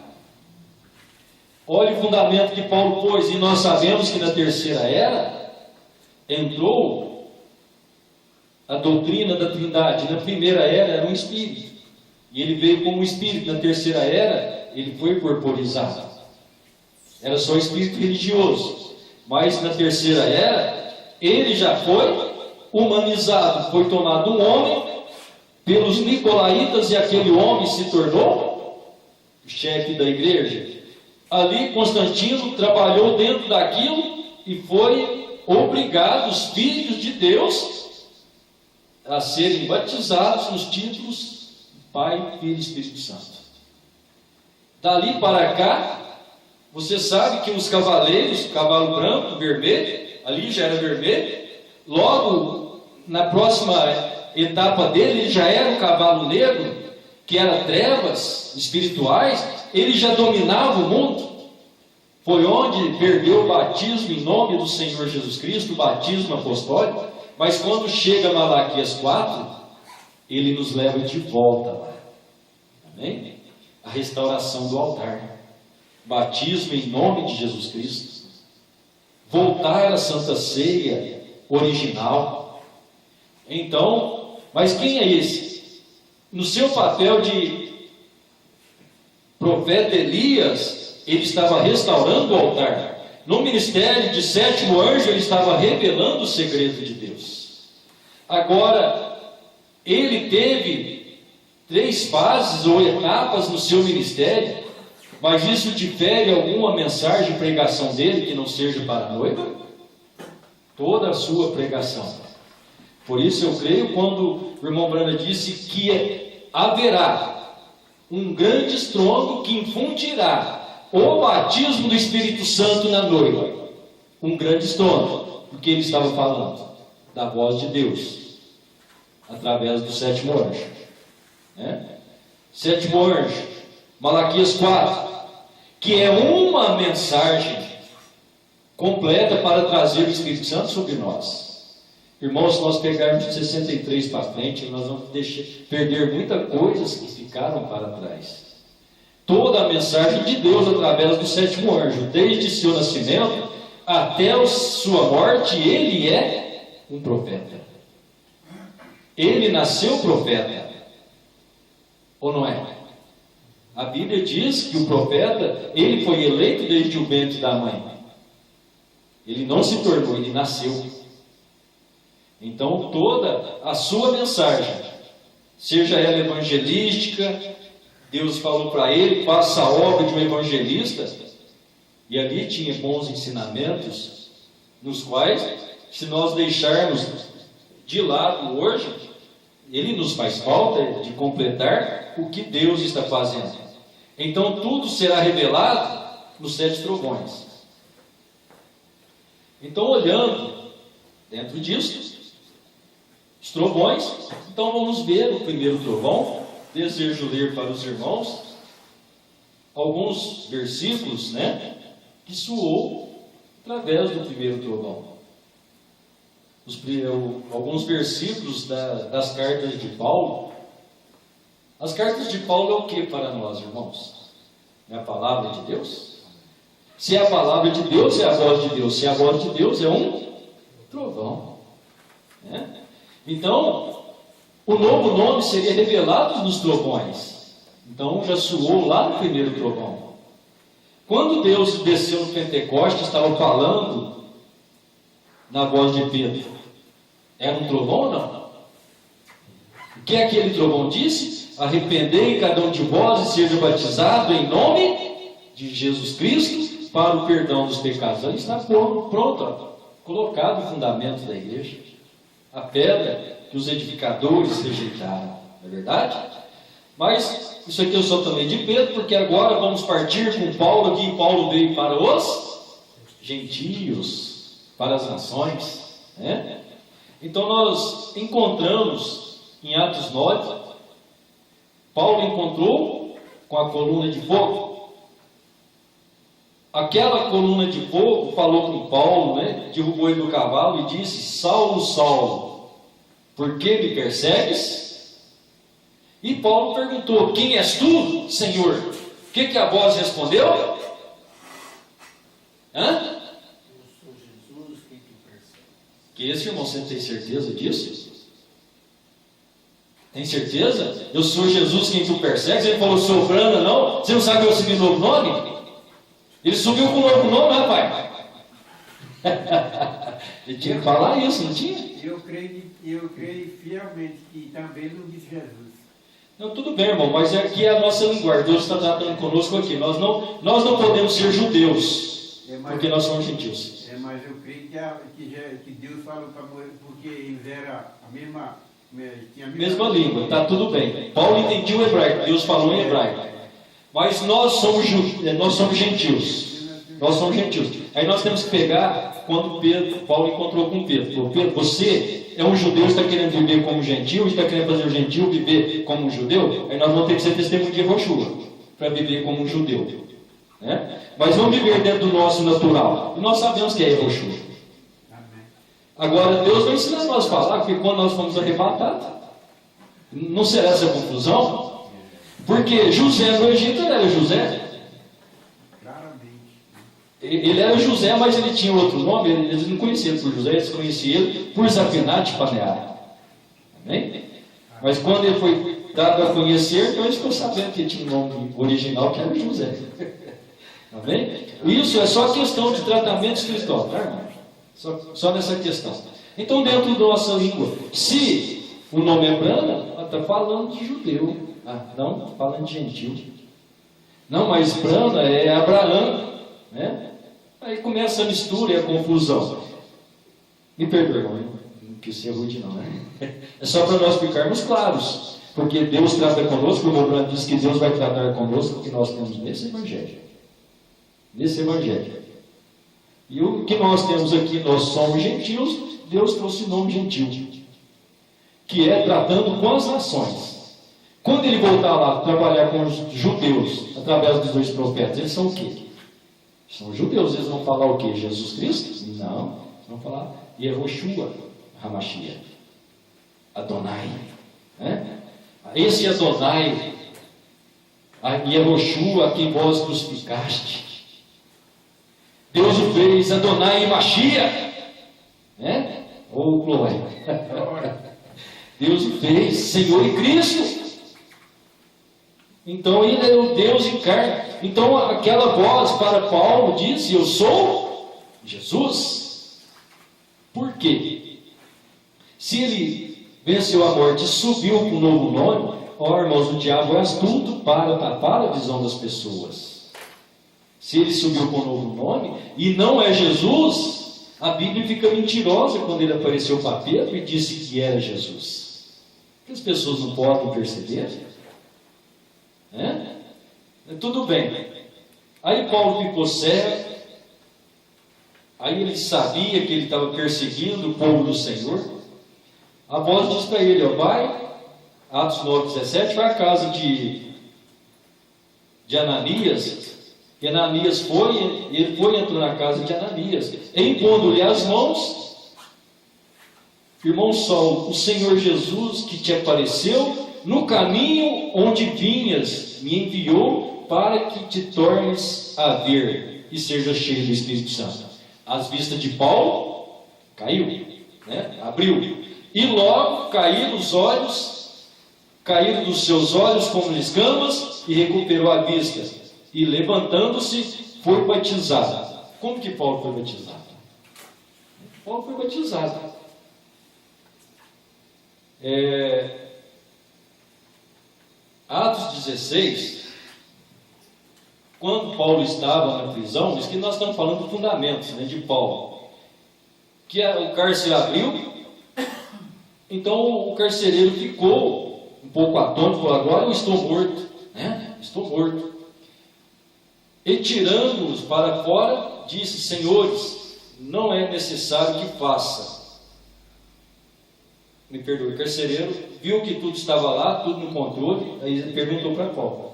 Olha o fundamento que Paulo pôs, e nós sabemos que na terceira era entrou a doutrina da Trindade. Na primeira era um espírito, e ele veio como espírito. Na terceira era ele foi corporizado, era só espírito religioso. Mas na terceira era ele já foi humanizado, foi tomado um homem pelos nicolaítas, e aquele homem se tornou o chefe da igreja. Ali Constantino trabalhou dentro daquilo e foi obrigado os filhos de Deus a serem batizados nos títulos Pai, Filho e Espírito Santo. Dali para cá, você sabe que os cavaleiros, cavalo branco, vermelho, ali já era vermelho, logo na próxima etapa dele, ele já era um cavalo negro, que era trevas espirituais, ele já dominava o mundo. Foi onde perdeu o batismo em nome do Senhor Jesus Cristo, o batismo apostólico. Mas quando chega Malaquias 4, ele nos leva de volta lá. Amém? A restauração do altar. Batismo em nome de Jesus Cristo. Voltar à Santa Ceia original. Então, mas quem é esse? No seu papel de profeta Elias, ele estava restaurando o altar. No ministério de sétimo anjo, ele estava revelando o segredo de Deus. Agora, ele teve 3 fases ou etapas no seu ministério, mas isso difere alguma mensagem, pregação dele que não seja para a noiva? Toda a sua pregação. Por isso eu creio quando o irmão Branda disse que haverá um grande estrondo que infundirá o batismo do Espírito Santo na noiva. Um grande estrondo, porque ele estava falando da voz de Deus através do sétimo anjo. Sétimo anjo, Malaquias 4, que é uma mensagem completa para trazer o Espírito Santo sobre nós. Irmãos, se nós pegarmos de 63 para frente, nós vamos perder muitas coisas que ficaram para trás. Toda a mensagem de Deus através do sétimo anjo, desde seu nascimento até a sua morte, ele é um profeta. Ele nasceu profeta, ou não é? A Bíblia diz que o profeta, ele foi eleito desde o ventre da mãe. Ele não se tornou, ele nasceu. Então toda a sua mensagem, seja ela evangelística, Deus falou para ele, faça a obra de um evangelista, e ali tinha bons ensinamentos, nos quais, se nós deixarmos de lado hoje, ele nos faz falta de completar o que Deus está fazendo. Então tudo será revelado nos 7 trovões. Então, olhando dentro disso, os trovões, então vamos ver o primeiro trovão. Desejo ler para os irmãos alguns versículos, que soou através do primeiro trovão. Alguns versículos das cartas de Paulo. As cartas de Paulo é o que para nós, irmãos? É a palavra de Deus? Se é a palavra de Deus, é a voz de Deus. Se é a voz de Deus, é um trovão. Então, o novo nome seria revelado nos trovões. Então, já soou lá no primeiro trovão. Quando Deus desceu no Pentecostes, estava falando na voz de Pedro. Era um trovão ou não? O que aquele trovão disse? Arrependei cada um de vós e seja batizado em nome de Jesus Cristo para o perdão dos pecados. Ali está pronto, colocado o fundamento da igreja. A pedra que os edificadores rejeitaram. Não é verdade? Mas isso aqui eu só tomei de Pedro, porque agora vamos partir com Paulo aqui. Paulo veio para os gentios, para as nações. Então nós encontramos em Atos 9, Paulo encontrou com a coluna de fogo. Aquela coluna de fogo falou com Paulo, derrubou ele do cavalo e disse: Saulo, Saulo, por que me persegues? E Paulo perguntou: quem és tu, Senhor? O que a voz respondeu? Eu sou Jesus, quem te persegue. Que esse irmão, você tem certeza disso? Tem certeza? Eu sou Jesus quem tu persegue? Ele falou: sou Brana, não? Você não sabe que eu recebi novo nome? Ele subiu com um novo nome, rapaz. Ele tinha que falar isso, não tinha? Eu creio fielmente que também não disse Jesus. Não, tudo bem, irmão, mas aqui é a nossa linguagem. Deus está tratando conosco aqui. Nós não podemos ser judeus, porque nós somos gentios. Mas eu creio que Deus falou para Moisés, porque eles eram a mesma língua, está tudo bem. Paulo entendia o hebraico, Deus falou em hebraico. Mas nós somos gentios. Nós somos gentios. Aí nós temos que pegar quando Paulo encontrou com Pedro. Falou: Pedro, você é um judeu, está querendo viver como gentil, está querendo fazer o gentil viver como um judeu? Aí nós vamos ter que ser testemunho de Yehoshua para viver como um judeu. Mas vamos viver dentro do nosso natural. E nós sabemos que é Yehoshua. Agora, Deus vai ensinar nós a falar, porque quando nós fomos arrebatados, não será essa confusão? Porque José no Egito era José. Ele era José, mas ele tinha outro nome. Eles não conheciam ele por José, eles conheciam ele por Zafinat Paneá. Amém? Mas quando ele foi dado a conhecer, então eles ficou sabendo que ele tinha um nome original, que era José. Amém? Isso é só questão de tratamento espiritual, tá, irmão? Só nessa questão. Então, dentro da nossa língua, se o nome é Brana, está falando de judeu. Não, está falando de gentil. Não, mas Brana é Abraão. Aí começa a mistura e a confusão. Me perdoe, irmão, não quis ser rude não, É só para nós ficarmos claros, porque Deus trata conosco, o Brano diz que Deus vai tratar conosco, o que nós temos nesse Evangelho. E o que nós temos aqui, nós somos gentios, Deus trouxe o nome gentil, que é tratando com as nações. Quando ele voltar lá, trabalhar com os judeus, através dos 2 profetas, eles são o quê? São judeus, eles vão falar o quê? Jesus Cristo? Não, eles vão falar Yehoshua HaMashiach, Adonai. Esse Adonai, a Yehoshua, a quem vós crucificaste. Deus o fez Adonai e Mashiach. Glória. Deus o fez Senhor e Cristo. Então ele é o Deus em carne. Então aquela voz para Paulo disse: eu sou Jesus. Por quê? Se ele venceu a morte e subiu com um novo nome, irmãos, o diabo é astuto para tapar a visão das pessoas. Se ele subiu com um novo nome e não é Jesus, a Bíblia fica mentirosa quando ele apareceu para Pedro e disse que era Jesus. Que as pessoas não podem perceber? Tudo bem. Aí Paulo ficou cego. Aí ele sabia que ele estava perseguindo o povo do Senhor. A voz diz para ele: vai, Atos 9:17, vai à casa de Ananias. E Ananias foi, ele foi e entrou na casa de Ananias, impondo-lhe as mãos. Irmão Saulo, o Senhor Jesus que te apareceu no caminho onde vinhas, me enviou para que te tornes a ver e seja cheio do Espírito Santo. As vistas de Paulo caiu, abriu, e logo caíram os olhos, caíram dos seus olhos como escamas, e recuperou a vista. E levantando-se, foi batizado. Como que Paulo foi batizado? Paulo foi batizado. Atos 16, quando Paulo estava na prisão, diz que nós estamos falando de fundamentos, de Paulo. Que o cárcere abriu, então o carcereiro ficou um pouco atônito, falou: agora eu estou morto, estou morto. E tirando-os para fora, disse: senhores, não é necessário que faça. Me perdoe, o carcereiro viu que tudo estava lá, tudo no controle, aí ele perguntou para Paulo.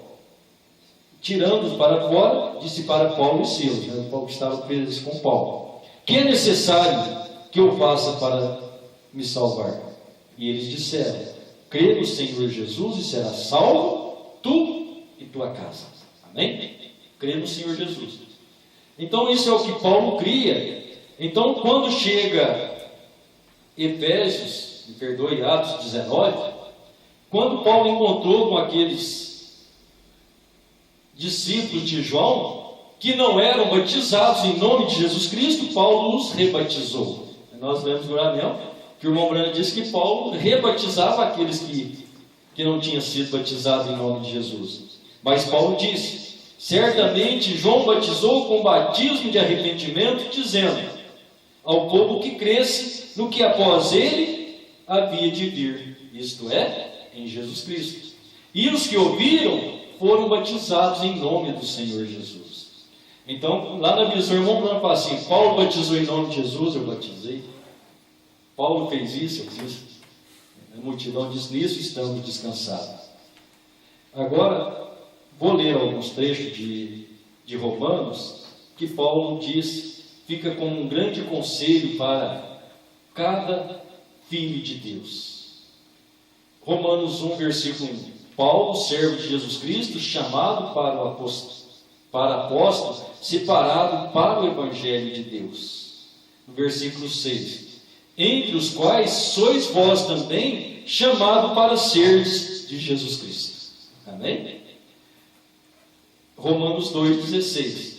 Tirando-os para fora, disse para Paulo e Silas, o Paulo que estava preso com Paulo: que é necessário que eu faça para me salvar? E eles disseram: crê no Senhor Jesus e serás salvo, tu e tua casa. Amém? Crê no Senhor Jesus. Então isso é o que Paulo cria. Então quando chega Efésios, me perdoe, Atos 19, quando Paulo encontrou com aqueles discípulos de João, que não eram batizados em nome de Jesus Cristo, Paulo os rebatizou. Nós lemos no Granel que o irmão Brando disse que Paulo rebatizava aqueles que não tinham sido batizados em nome de Jesus. Mas Paulo disse: certamente João batizou com batismo de arrependimento, dizendo ao povo que cresce no que após ele havia de vir, isto é, em Jesus Cristo. E os que ouviram foram batizados em nome do Senhor Jesus. Então, lá na visão, o irmão Branco fala assim: Paulo batizou em nome de Jesus, eu batizei. Paulo fez isso, eu fiz. A multidão diz: nisso estamos descansados. Agora, vou ler alguns trechos de Romanos, que Paulo diz, fica como um grande conselho para cada filho de Deus. Romanos 1, versículo 1. Paulo, servo de Jesus Cristo, chamado para apóstolo, separado para o Evangelho de Deus. No versículo 6. Entre os quais sois vós também chamado para seres de Jesus Cristo. Amém? Romanos 2,16.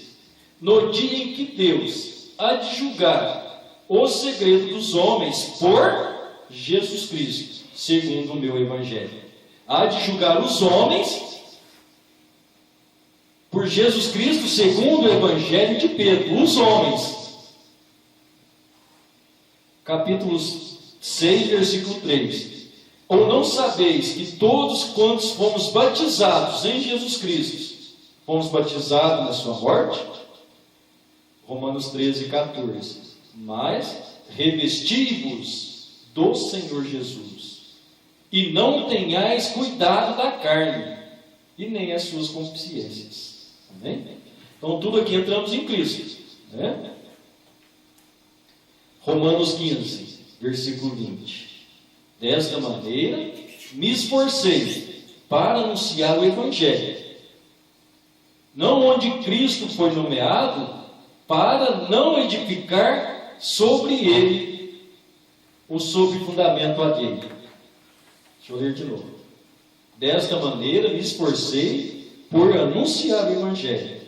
No dia em que Deus há de julgar o segredo dos homens por Jesus Cristo, segundo o meu Evangelho. Há de julgar os homens por Jesus Cristo, segundo o Evangelho de Pedro. Os homens. Capítulo 6, versículo 3. Ou não sabeis que todos quantos fomos batizados em Jesus Cristo, fomos batizados na sua morte? Romanos 13, 14. Mas revesti-vos do Senhor Jesus, e não tenhais cuidado da carne, e nem as suas consciências. Amém? Então tudo aqui entramos em Cristo, Romanos 15, versículo 20. Desta maneira me esforcei para anunciar o Evangelho, não onde Cristo foi nomeado, para não edificar sobre ele ou sobre fundamento alheio. Deixa eu ler de novo. Desta maneira me esforcei por anunciar o Evangelho,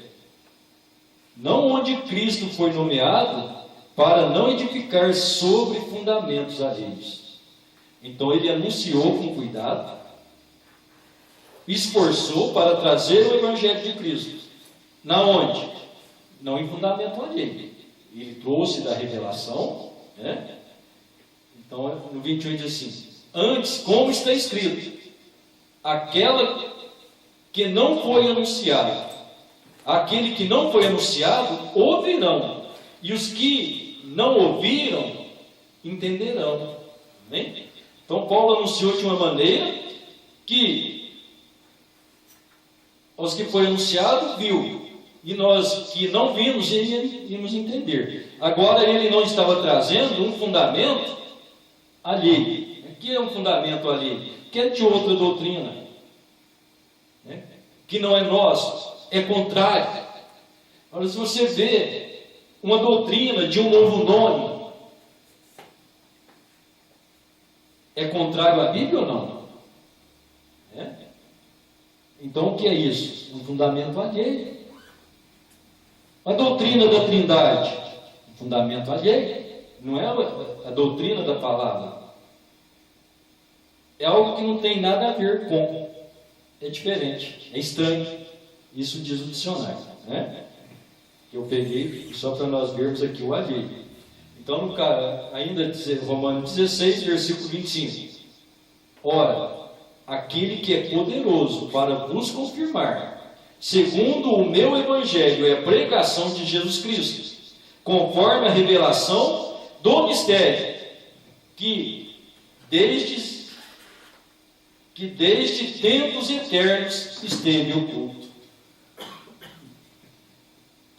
não onde Cristo foi nomeado, para não edificar sobre fundamentos alheios. Então ele anunciou com cuidado, esforçou para trazer o Evangelho de Cristo. Na onde? Não em fundamento alheio. Ele trouxe da revelação, né? Então, no 21 diz assim: antes, como está escrito, aquela que não foi anunciada, aquele que não foi anunciado, ouvirão, e os que não ouviram, entenderão. Amém? Então, Paulo anunciou de uma maneira que os que foi anunciado, viu, e nós que não vimos, íamos entender. Agora, ele não estava trazendo um fundamento alheio. O que é um fundamento alheio? Que é de outra doutrina, né? Que não é nosso, é contrário. Agora, se você vê uma doutrina de um novo nome, é contrário à Bíblia ou não? É? Então, o que é isso? Um fundamento alheio. A doutrina da Trindade, um fundamento alheio. Não é a doutrina da palavra. É algo que não tem nada a ver com. É diferente, é estranho. Isso diz o dicionário, né? Que eu peguei só para nós vermos aqui o alheio. Então, ainda Romanos 16, versículo 25. Ora, aquele que é poderoso para vos confirmar, segundo o meu evangelho, é a pregação de Jesus Cristo, conforme a revelação do mistério, que desde tempos eternos esteve oculto.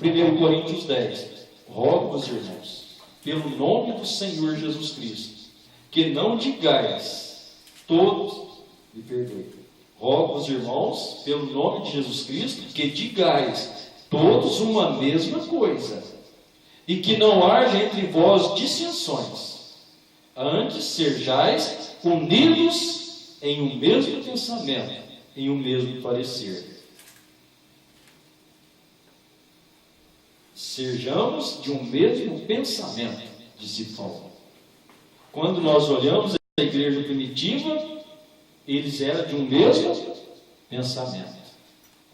1 Coríntios 10. Rogo-vos, irmãos, pelo nome do Senhor Jesus Cristo, que não digais todos, me perdoe. Rogo-vos, irmãos, pelo nome de Jesus Cristo, que digais todos uma mesma coisa, e que não haja entre vós dissensões, antes sejais unidos em um mesmo pensamento, em um mesmo parecer. Sejamos de um mesmo pensamento, disse Paulo. Quando nós olhamos a igreja primitiva, eles eram de um mesmo pensamento,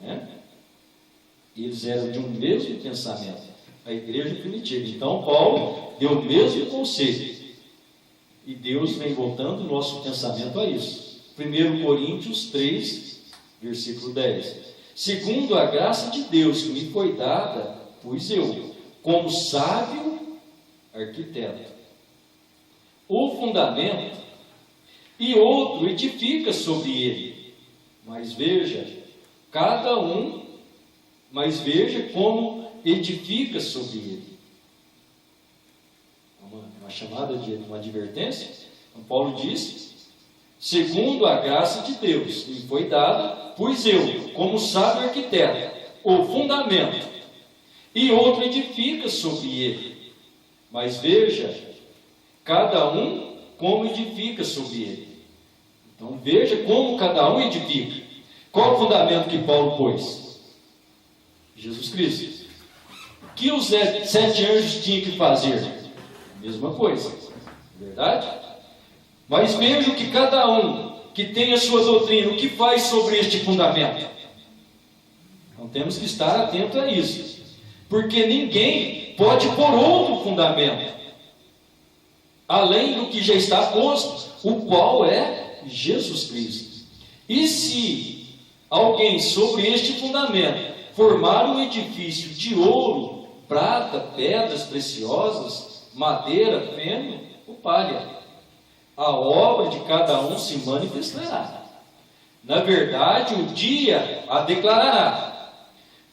né? Eles eram de um mesmo pensamento, a igreja primitiva. Então, Paulo deu o mesmo conceito, e Deus vem voltando o nosso pensamento a isso. 1 Coríntios 3, versículo 10. Segundo a graça de Deus que me foi dada, pus eu, como sábio arquiteto, o fundamento, e outro edifica sobre ele. Mas veja como edifica sobre ele. Uma chamada de uma advertência. Então, Paulo diz: segundo a graça de Deus que me foi dada, pus eu, como sábio arquiteto, o fundamento, e outro edifica sobre ele. Mas veja, cada um como edifica sobre ele. Então veja como cada um edifica. Qual o fundamento que Paulo pôs? Jesus Cristo. O que os 7 anjos tinham que fazer? A mesma coisa, verdade? Mas veja que cada um que tem a sua doutrina, o que faz sobre este fundamento. Então temos que estar atentos a isso, porque ninguém pode pôr outro fundamento além do que já está posto, o qual é Jesus Cristo. E se alguém sobre este fundamento formar um edifício de ouro, prata, pedras preciosas, madeira, feno ou palha, a obra de cada um se manifestará. Na verdade, o dia a declarará,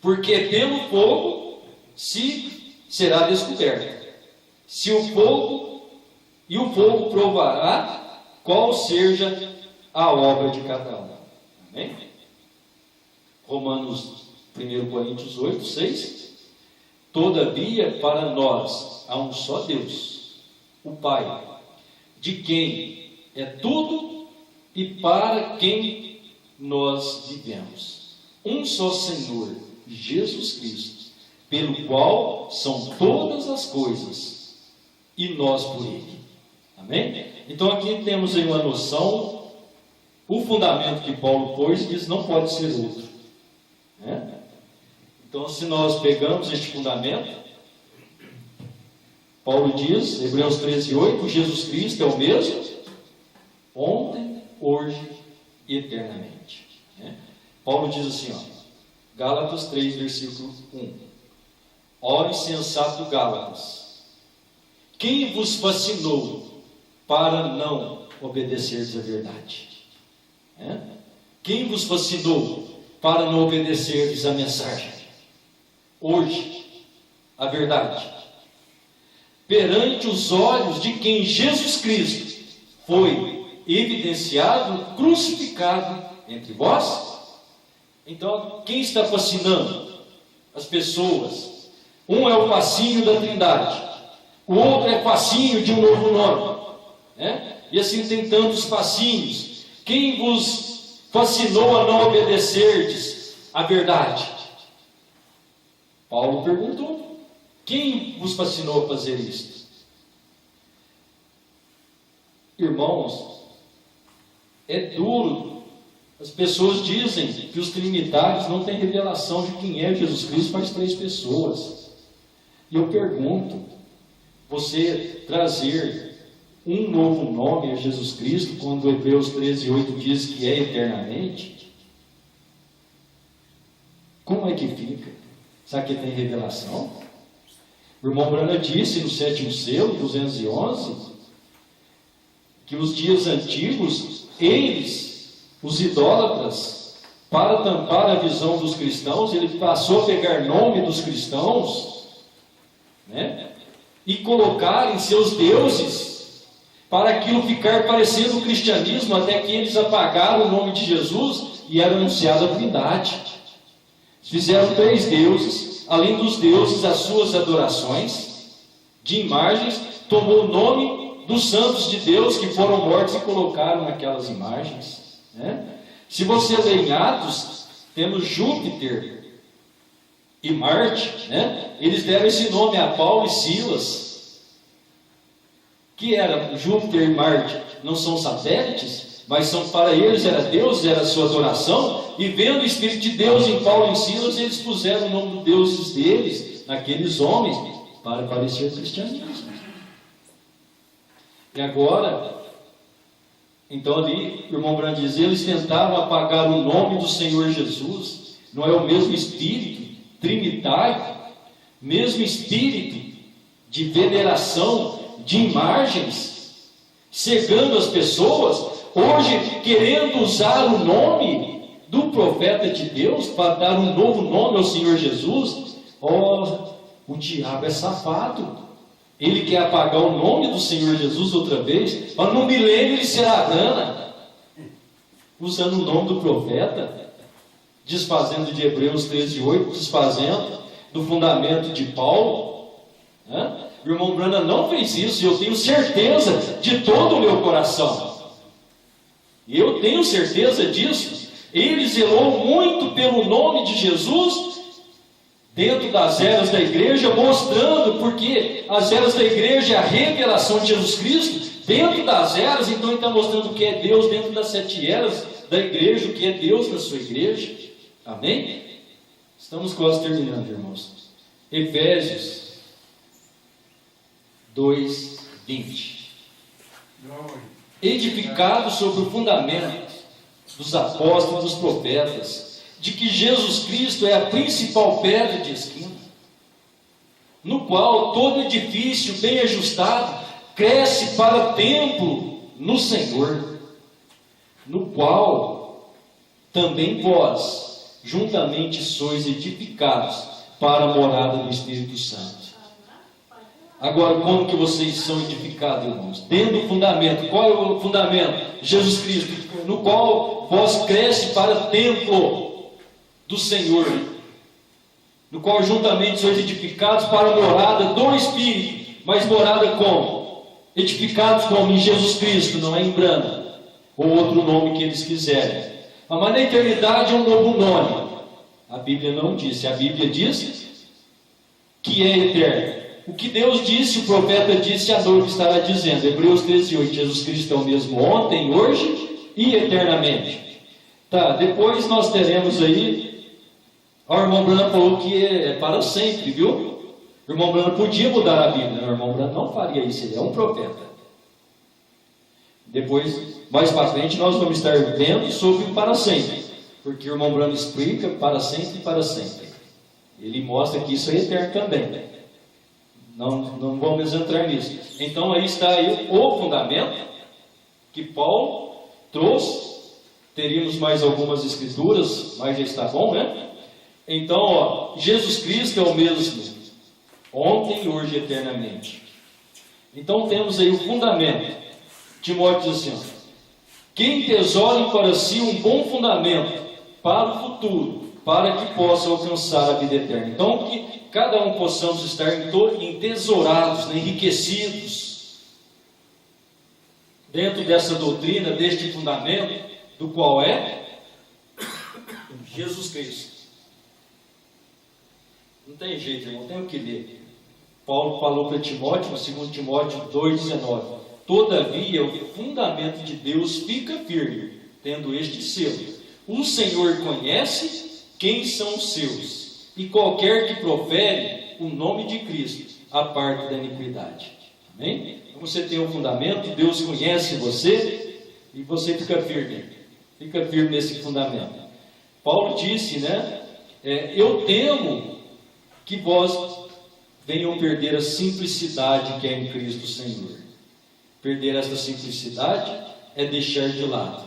porque pelo fogo será descoberto. O fogo provará qual seja a obra de cada um. Amém? Romanos 1 Coríntios 8, 6. Todavia, para nós há um só Deus, o Pai, de quem é tudo e para quem nós vivemos. Um só Senhor, Jesus Cristo, pelo qual são todas as coisas, e nós por Ele. Amém? Então aqui temos aí uma noção O fundamento que Paulo pôs diz não pode ser outro. Né? Então, se nós pegamos este fundamento, Paulo diz, Hebreus 13:8, Jesus Cristo é o mesmo, ontem, hoje e eternamente. Né? Paulo diz assim, Gálatas 3, versículo 1. Ó insensato Gálatas, quem vos fascinou para não obedecerdes à verdade? Quem vos fascinou para não obedecerdes à mensagem? Hoje, a verdade. Perante os olhos de quem Jesus Cristo foi evidenciado, crucificado entre vós. Então, quem está fascinando? As pessoas. Um é o fascínio da Trindade, o outro é fascínio de um novo nome. E assim tem tantos fascínios. Quem vos fascinou a não obedecerdes à verdade? Paulo perguntou. Quem vos fascinou a fazer isto? Irmãos, é duro. As pessoas dizem que os trinitários não têm revelação de quem é Jesus Cristo faz 3 pessoas. E eu pergunto, você trazer um novo nome a Jesus Cristo, quando Hebreus 13:8 diz que é eternamente, como é que fica? Será que tem revelação? O irmão Branham disse no 7º selo, 211, que os dias antigos, eles, os idólatras, para tampar a visão dos cristãos, ele passou a pegar nome dos cristãos, e colocar em seus deuses, para aquilo ficar parecendo o cristianismo, até que eles apagaram o nome de Jesus e era anunciada a Trindade. Fizeram 3 deuses, além dos deuses, as suas adorações de imagens, tomou o nome dos santos de Deus que foram mortos e colocaram naquelas imagens. Se você ler em Atos, temos Júpiter e Marte, eles deram esse nome a Paulo e Silas. Que era Júpiter e Marte? Não são satélites? Mas para eles era Deus, era a sua adoração, e vendo o Espírito de Deus em Paulo e Silas, eles puseram o nome dos deuses deles, naqueles homens, para parecer cristianismo. E agora, então ali, o irmão Branham diz, eles tentaram apagar o nome do Senhor Jesus, não é o mesmo Espírito trinitário, mesmo Espírito de veneração, de imagens, cegando as pessoas, hoje querendo usar o nome do profeta de Deus para dar um novo nome ao Senhor Jesus. O diabo é safado. Ele quer apagar o nome do Senhor Jesus outra vez, para no milênio ele será grana, usando o nome do profeta, desfazendo de Hebreus 13:8, desfazendo do fundamento de Paulo. O irmão Branham não fez isso, e eu tenho certeza de todo o meu coração. Eu tenho certeza disso. Ele zelou muito pelo nome de Jesus dentro das eras da igreja, mostrando, porque as eras da igreja é a revelação de Jesus Cristo dentro das eras. Então ele está mostrando o que é Deus dentro das 7 eras da igreja, o que é Deus na sua igreja. Amém? Estamos quase terminando, irmãos. Efésios 2:20. Edificado sobre o fundamento dos apóstolos e dos profetas, de que Jesus Cristo é a principal pedra de esquina, no qual todo edifício bem ajustado cresce para templo no Senhor, no qual também vós juntamente sois edificados para a morada do Espírito Santo. Agora, como que vocês são edificados, irmãos? Dentro do fundamento. Qual é o fundamento? Jesus Cristo, no qual vós cresce para templo do Senhor, no qual juntamente sois edificados para a morada do Espírito. Mas morada como? Edificados como? Em Jesus Cristo, não é em Branham, ou outro nome que eles quiserem. Mas na eternidade é um novo nome. A Bíblia não disse. A Bíblia diz que é eterno. O que Deus disse, o profeta disse, a noiva estará dizendo. Hebreus 13:8, Jesus Cristo é o mesmo ontem, hoje e eternamente. Tá, depois nós teremos aí, o irmão Branham falou que é para sempre, viu? O irmão Branham podia mudar a Bíblia, o irmão Branham não faria isso, ele é um profeta. Depois, mais para frente, nós vamos estar vendo sobre o para sempre, porque o irmão Branham explica para sempre e para sempre. Ele mostra que isso é eterno também. Não vamos entrar nisso. Então aí está aí o fundamento que Paulo trouxe. Teríamos mais algumas escrituras, mas já está bom, né? Então, Jesus Cristo é o mesmo ontem, hoje e eternamente. Então temos aí o fundamento. Timóteo diz assim: quem tesoure para si um bom fundamento para o futuro, para que possa alcançar a vida eterna. Então que cada um possamos estar entesourados, enriquecidos dentro dessa doutrina, deste fundamento, do qual é Jesus Cristo. Não tem jeito, irmão, tem o que ler. Paulo falou para Timóteo, 2 Timóteo 2,19: todavia o fundamento de Deus fica firme, tendo este selo: o Senhor conhece quem são os seus, e qualquer que profere o nome de Cristo aparta da iniquidade. Amém? Então você tem um fundamento, Deus conhece você, e você fica firme nesse fundamento. Paulo disse, né? Eu temo que vós venham perder a simplicidade que é em Cristo Senhor. Perder esta simplicidade é deixar de lado.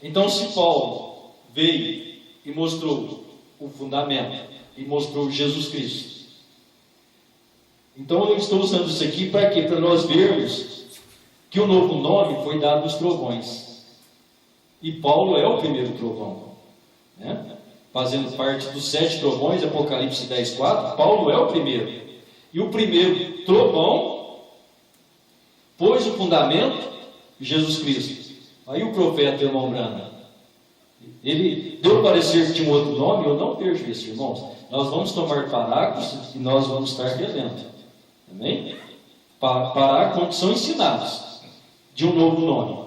Então, se Paulo veio e mostrou o fundamento, e mostrou Jesus Cristo, então eu estou usando isso aqui para quê? Para nós vermos que o novo nome foi dado aos trovões. E Paulo é o primeiro trovão, né? Fazendo parte dos 7 trovões, Apocalipse 10:4, Paulo é o primeiro. E o primeiro trovão pôs o fundamento, Jesus Cristo. Aí o profeta, irmão Branham, ele deu a parecer que tinha um outro nome. Eu não vejo isso, irmãos. Nós vamos tomar parágrafos e nós vamos estar relendo. Amém? Parágrafos que são ensinados de um novo nome.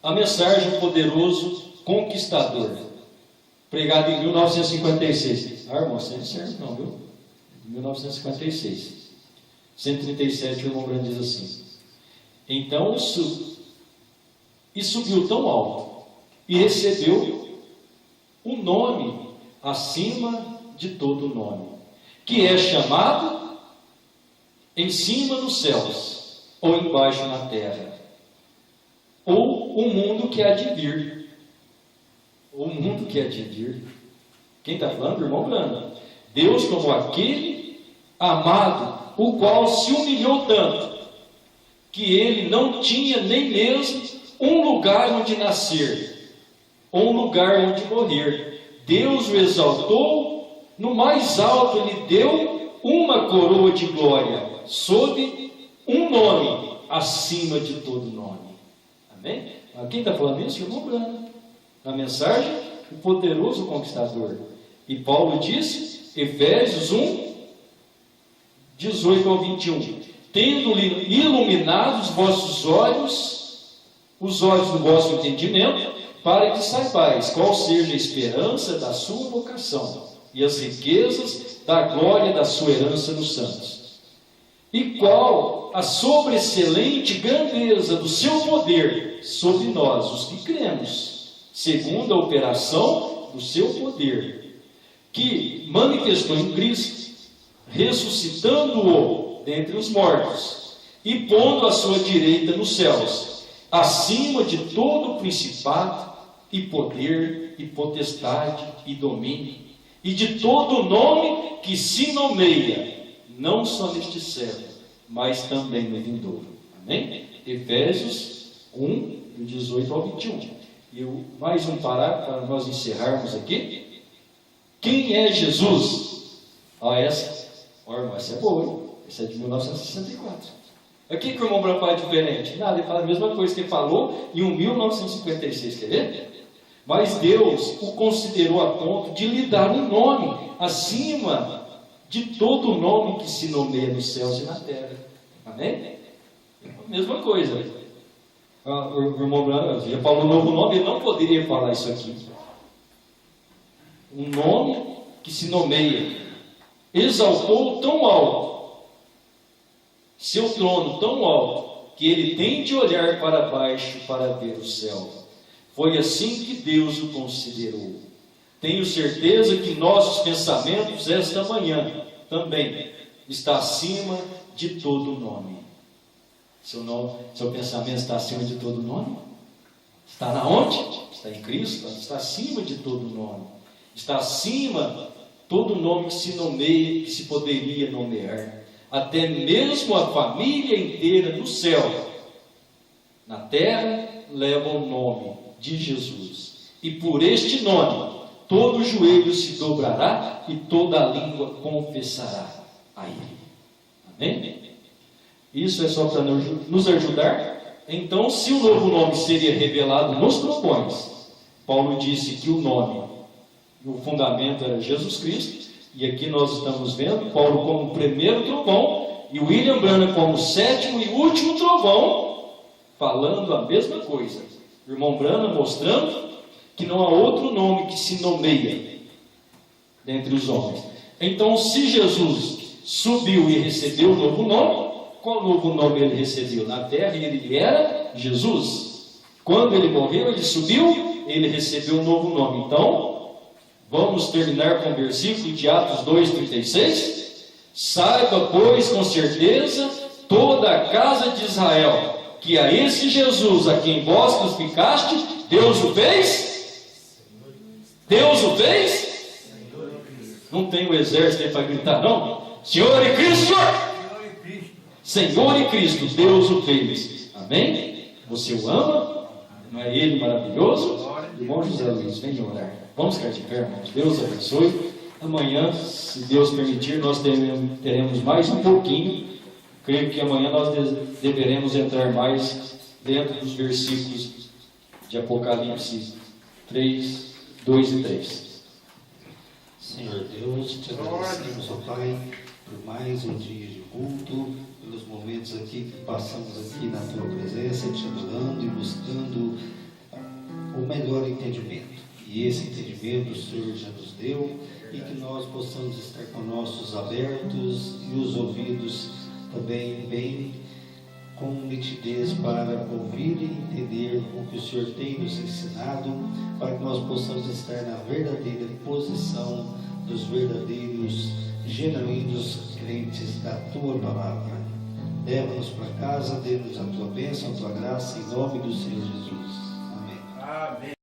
A mensagem poderoso conquistador, pregado em 1956. Irmão, você não serve não, viu? 1956. 137, o irmão Branham diz assim: então subiu tão alto e recebeu um nome acima de todo nome, que é chamado em cima dos céus, ou embaixo na terra, ou o mundo que há de vir. O mundo que há de vir. Quem está falando? Irmão Branham. Deus como aquele amado, o qual se humilhou tanto, que ele não tinha nem mesmo um lugar onde nascer, ou um lugar onde morrer. Deus o exaltou, no mais alto ele deu uma coroa de glória, sob um nome acima de todo nome. Amém? Quem está falando isso? Irmão Branham. Na mensagem, o poderoso conquistador. E Paulo disse, Efésios 1, 18 ao 21: tendo iluminado os vossos olhos, os olhos do vosso entendimento, para que saibais qual seja a esperança da sua vocação e as riquezas da glória da sua herança nos santos, e qual a sobreexcelente grandeza do seu poder sobre nós, os que cremos, segundo a operação do seu poder, que manifestou em Cristo, ressuscitando-o dentre os mortos, e pondo à sua direita nos céus, acima de todo principado, e poder, e potestade, e domínio, e de todo nome que se nomeia, não só neste século, mas também no vindouro. Amém? Efésios 1, do 18 ao 21. E mais um parágrafo para nós encerrarmos aqui. Quem é Jesus? Essa é boa, hein? Essa é de 1964. Aqui que o irmão Branham fala diferente. Nada, ele fala a mesma coisa que ele falou em 1956. Quer ver? Mas Deus o considerou a ponto de lhe dar um nome acima de todo nome que se nomeia nos céus e na terra. Amém? A mesma coisa. O irmão Branco já falou o novo nome, ele não poderia falar isso aqui. Um nome que se nomeia, exaltou tão alto, seu trono tão alto, que ele tem de olhar para baixo para ver o céu. Foi assim que Deus o considerou. Tenho certeza que nossos pensamentos esta manhã também está acima de todo nome. Seu pensamento está acima de todo nome? Está na onde? Está em Cristo, está acima de todo nome. Está acima todo nome que se nomeia, que se poderia nomear. Até mesmo a família inteira do céu, na terra, leva o nome de Jesus. E por este nome, todo joelho se dobrará e toda língua confessará a Ele. Amém? Isso é só para nos ajudar. Então, se o novo nome seria revelado nos trovões, Paulo disse que o nome, o fundamento era Jesus Cristo, e aqui nós estamos vendo Paulo como o primeiro trovão, e William Branham como o sétimo e último trovão, falando a mesma coisa. O irmão Branham mostrando que não há outro nome que se nomeia dentre os homens. Então, se Jesus subiu e recebeu o novo nome, qual novo nome ele recebeu? Na terra ele era Jesus. Quando ele morreu, ele subiu, ele recebeu um novo nome. Então, vamos terminar com o versículo de Atos 2,36. Saiba, pois, com certeza, toda a casa de Israel, que a esse Jesus, a quem vós crucificaste, Deus o fez? Deus o fez? Não tem o exército aí para gritar, não? Senhor e Cristo! Senhor e Cristo, Deus o fez. Amém? Você o ama? Não é Ele maravilhoso? Irmão José Luiz, vem orar. Vamos ficar de pé, irmãos. Deus abençoe. Amanhã, se Deus permitir, nós teremos mais um pouquinho. Creio que amanhã nós deveremos entrar mais dentro dos versículos de Apocalipse 3, 2 e 3. Senhor Deus, te agradecemos, ó Pai, por mais um dia de culto, pelos momentos aqui que passamos aqui na Tua presença, te adorando e buscando o melhor entendimento. E esse entendimento o Senhor já nos deu, e que nós possamos estar com nossos abertos e os ouvidos também bem com nitidez para ouvir e entender o que o Senhor tem nos ensinado, para que nós possamos estar na verdadeira posição dos verdadeiros, genuínos crentes da Tua palavra. Leva-nos para casa, dê-nos a Tua bênção, a Tua graça, em nome do Senhor Jesus. Amém. Amém.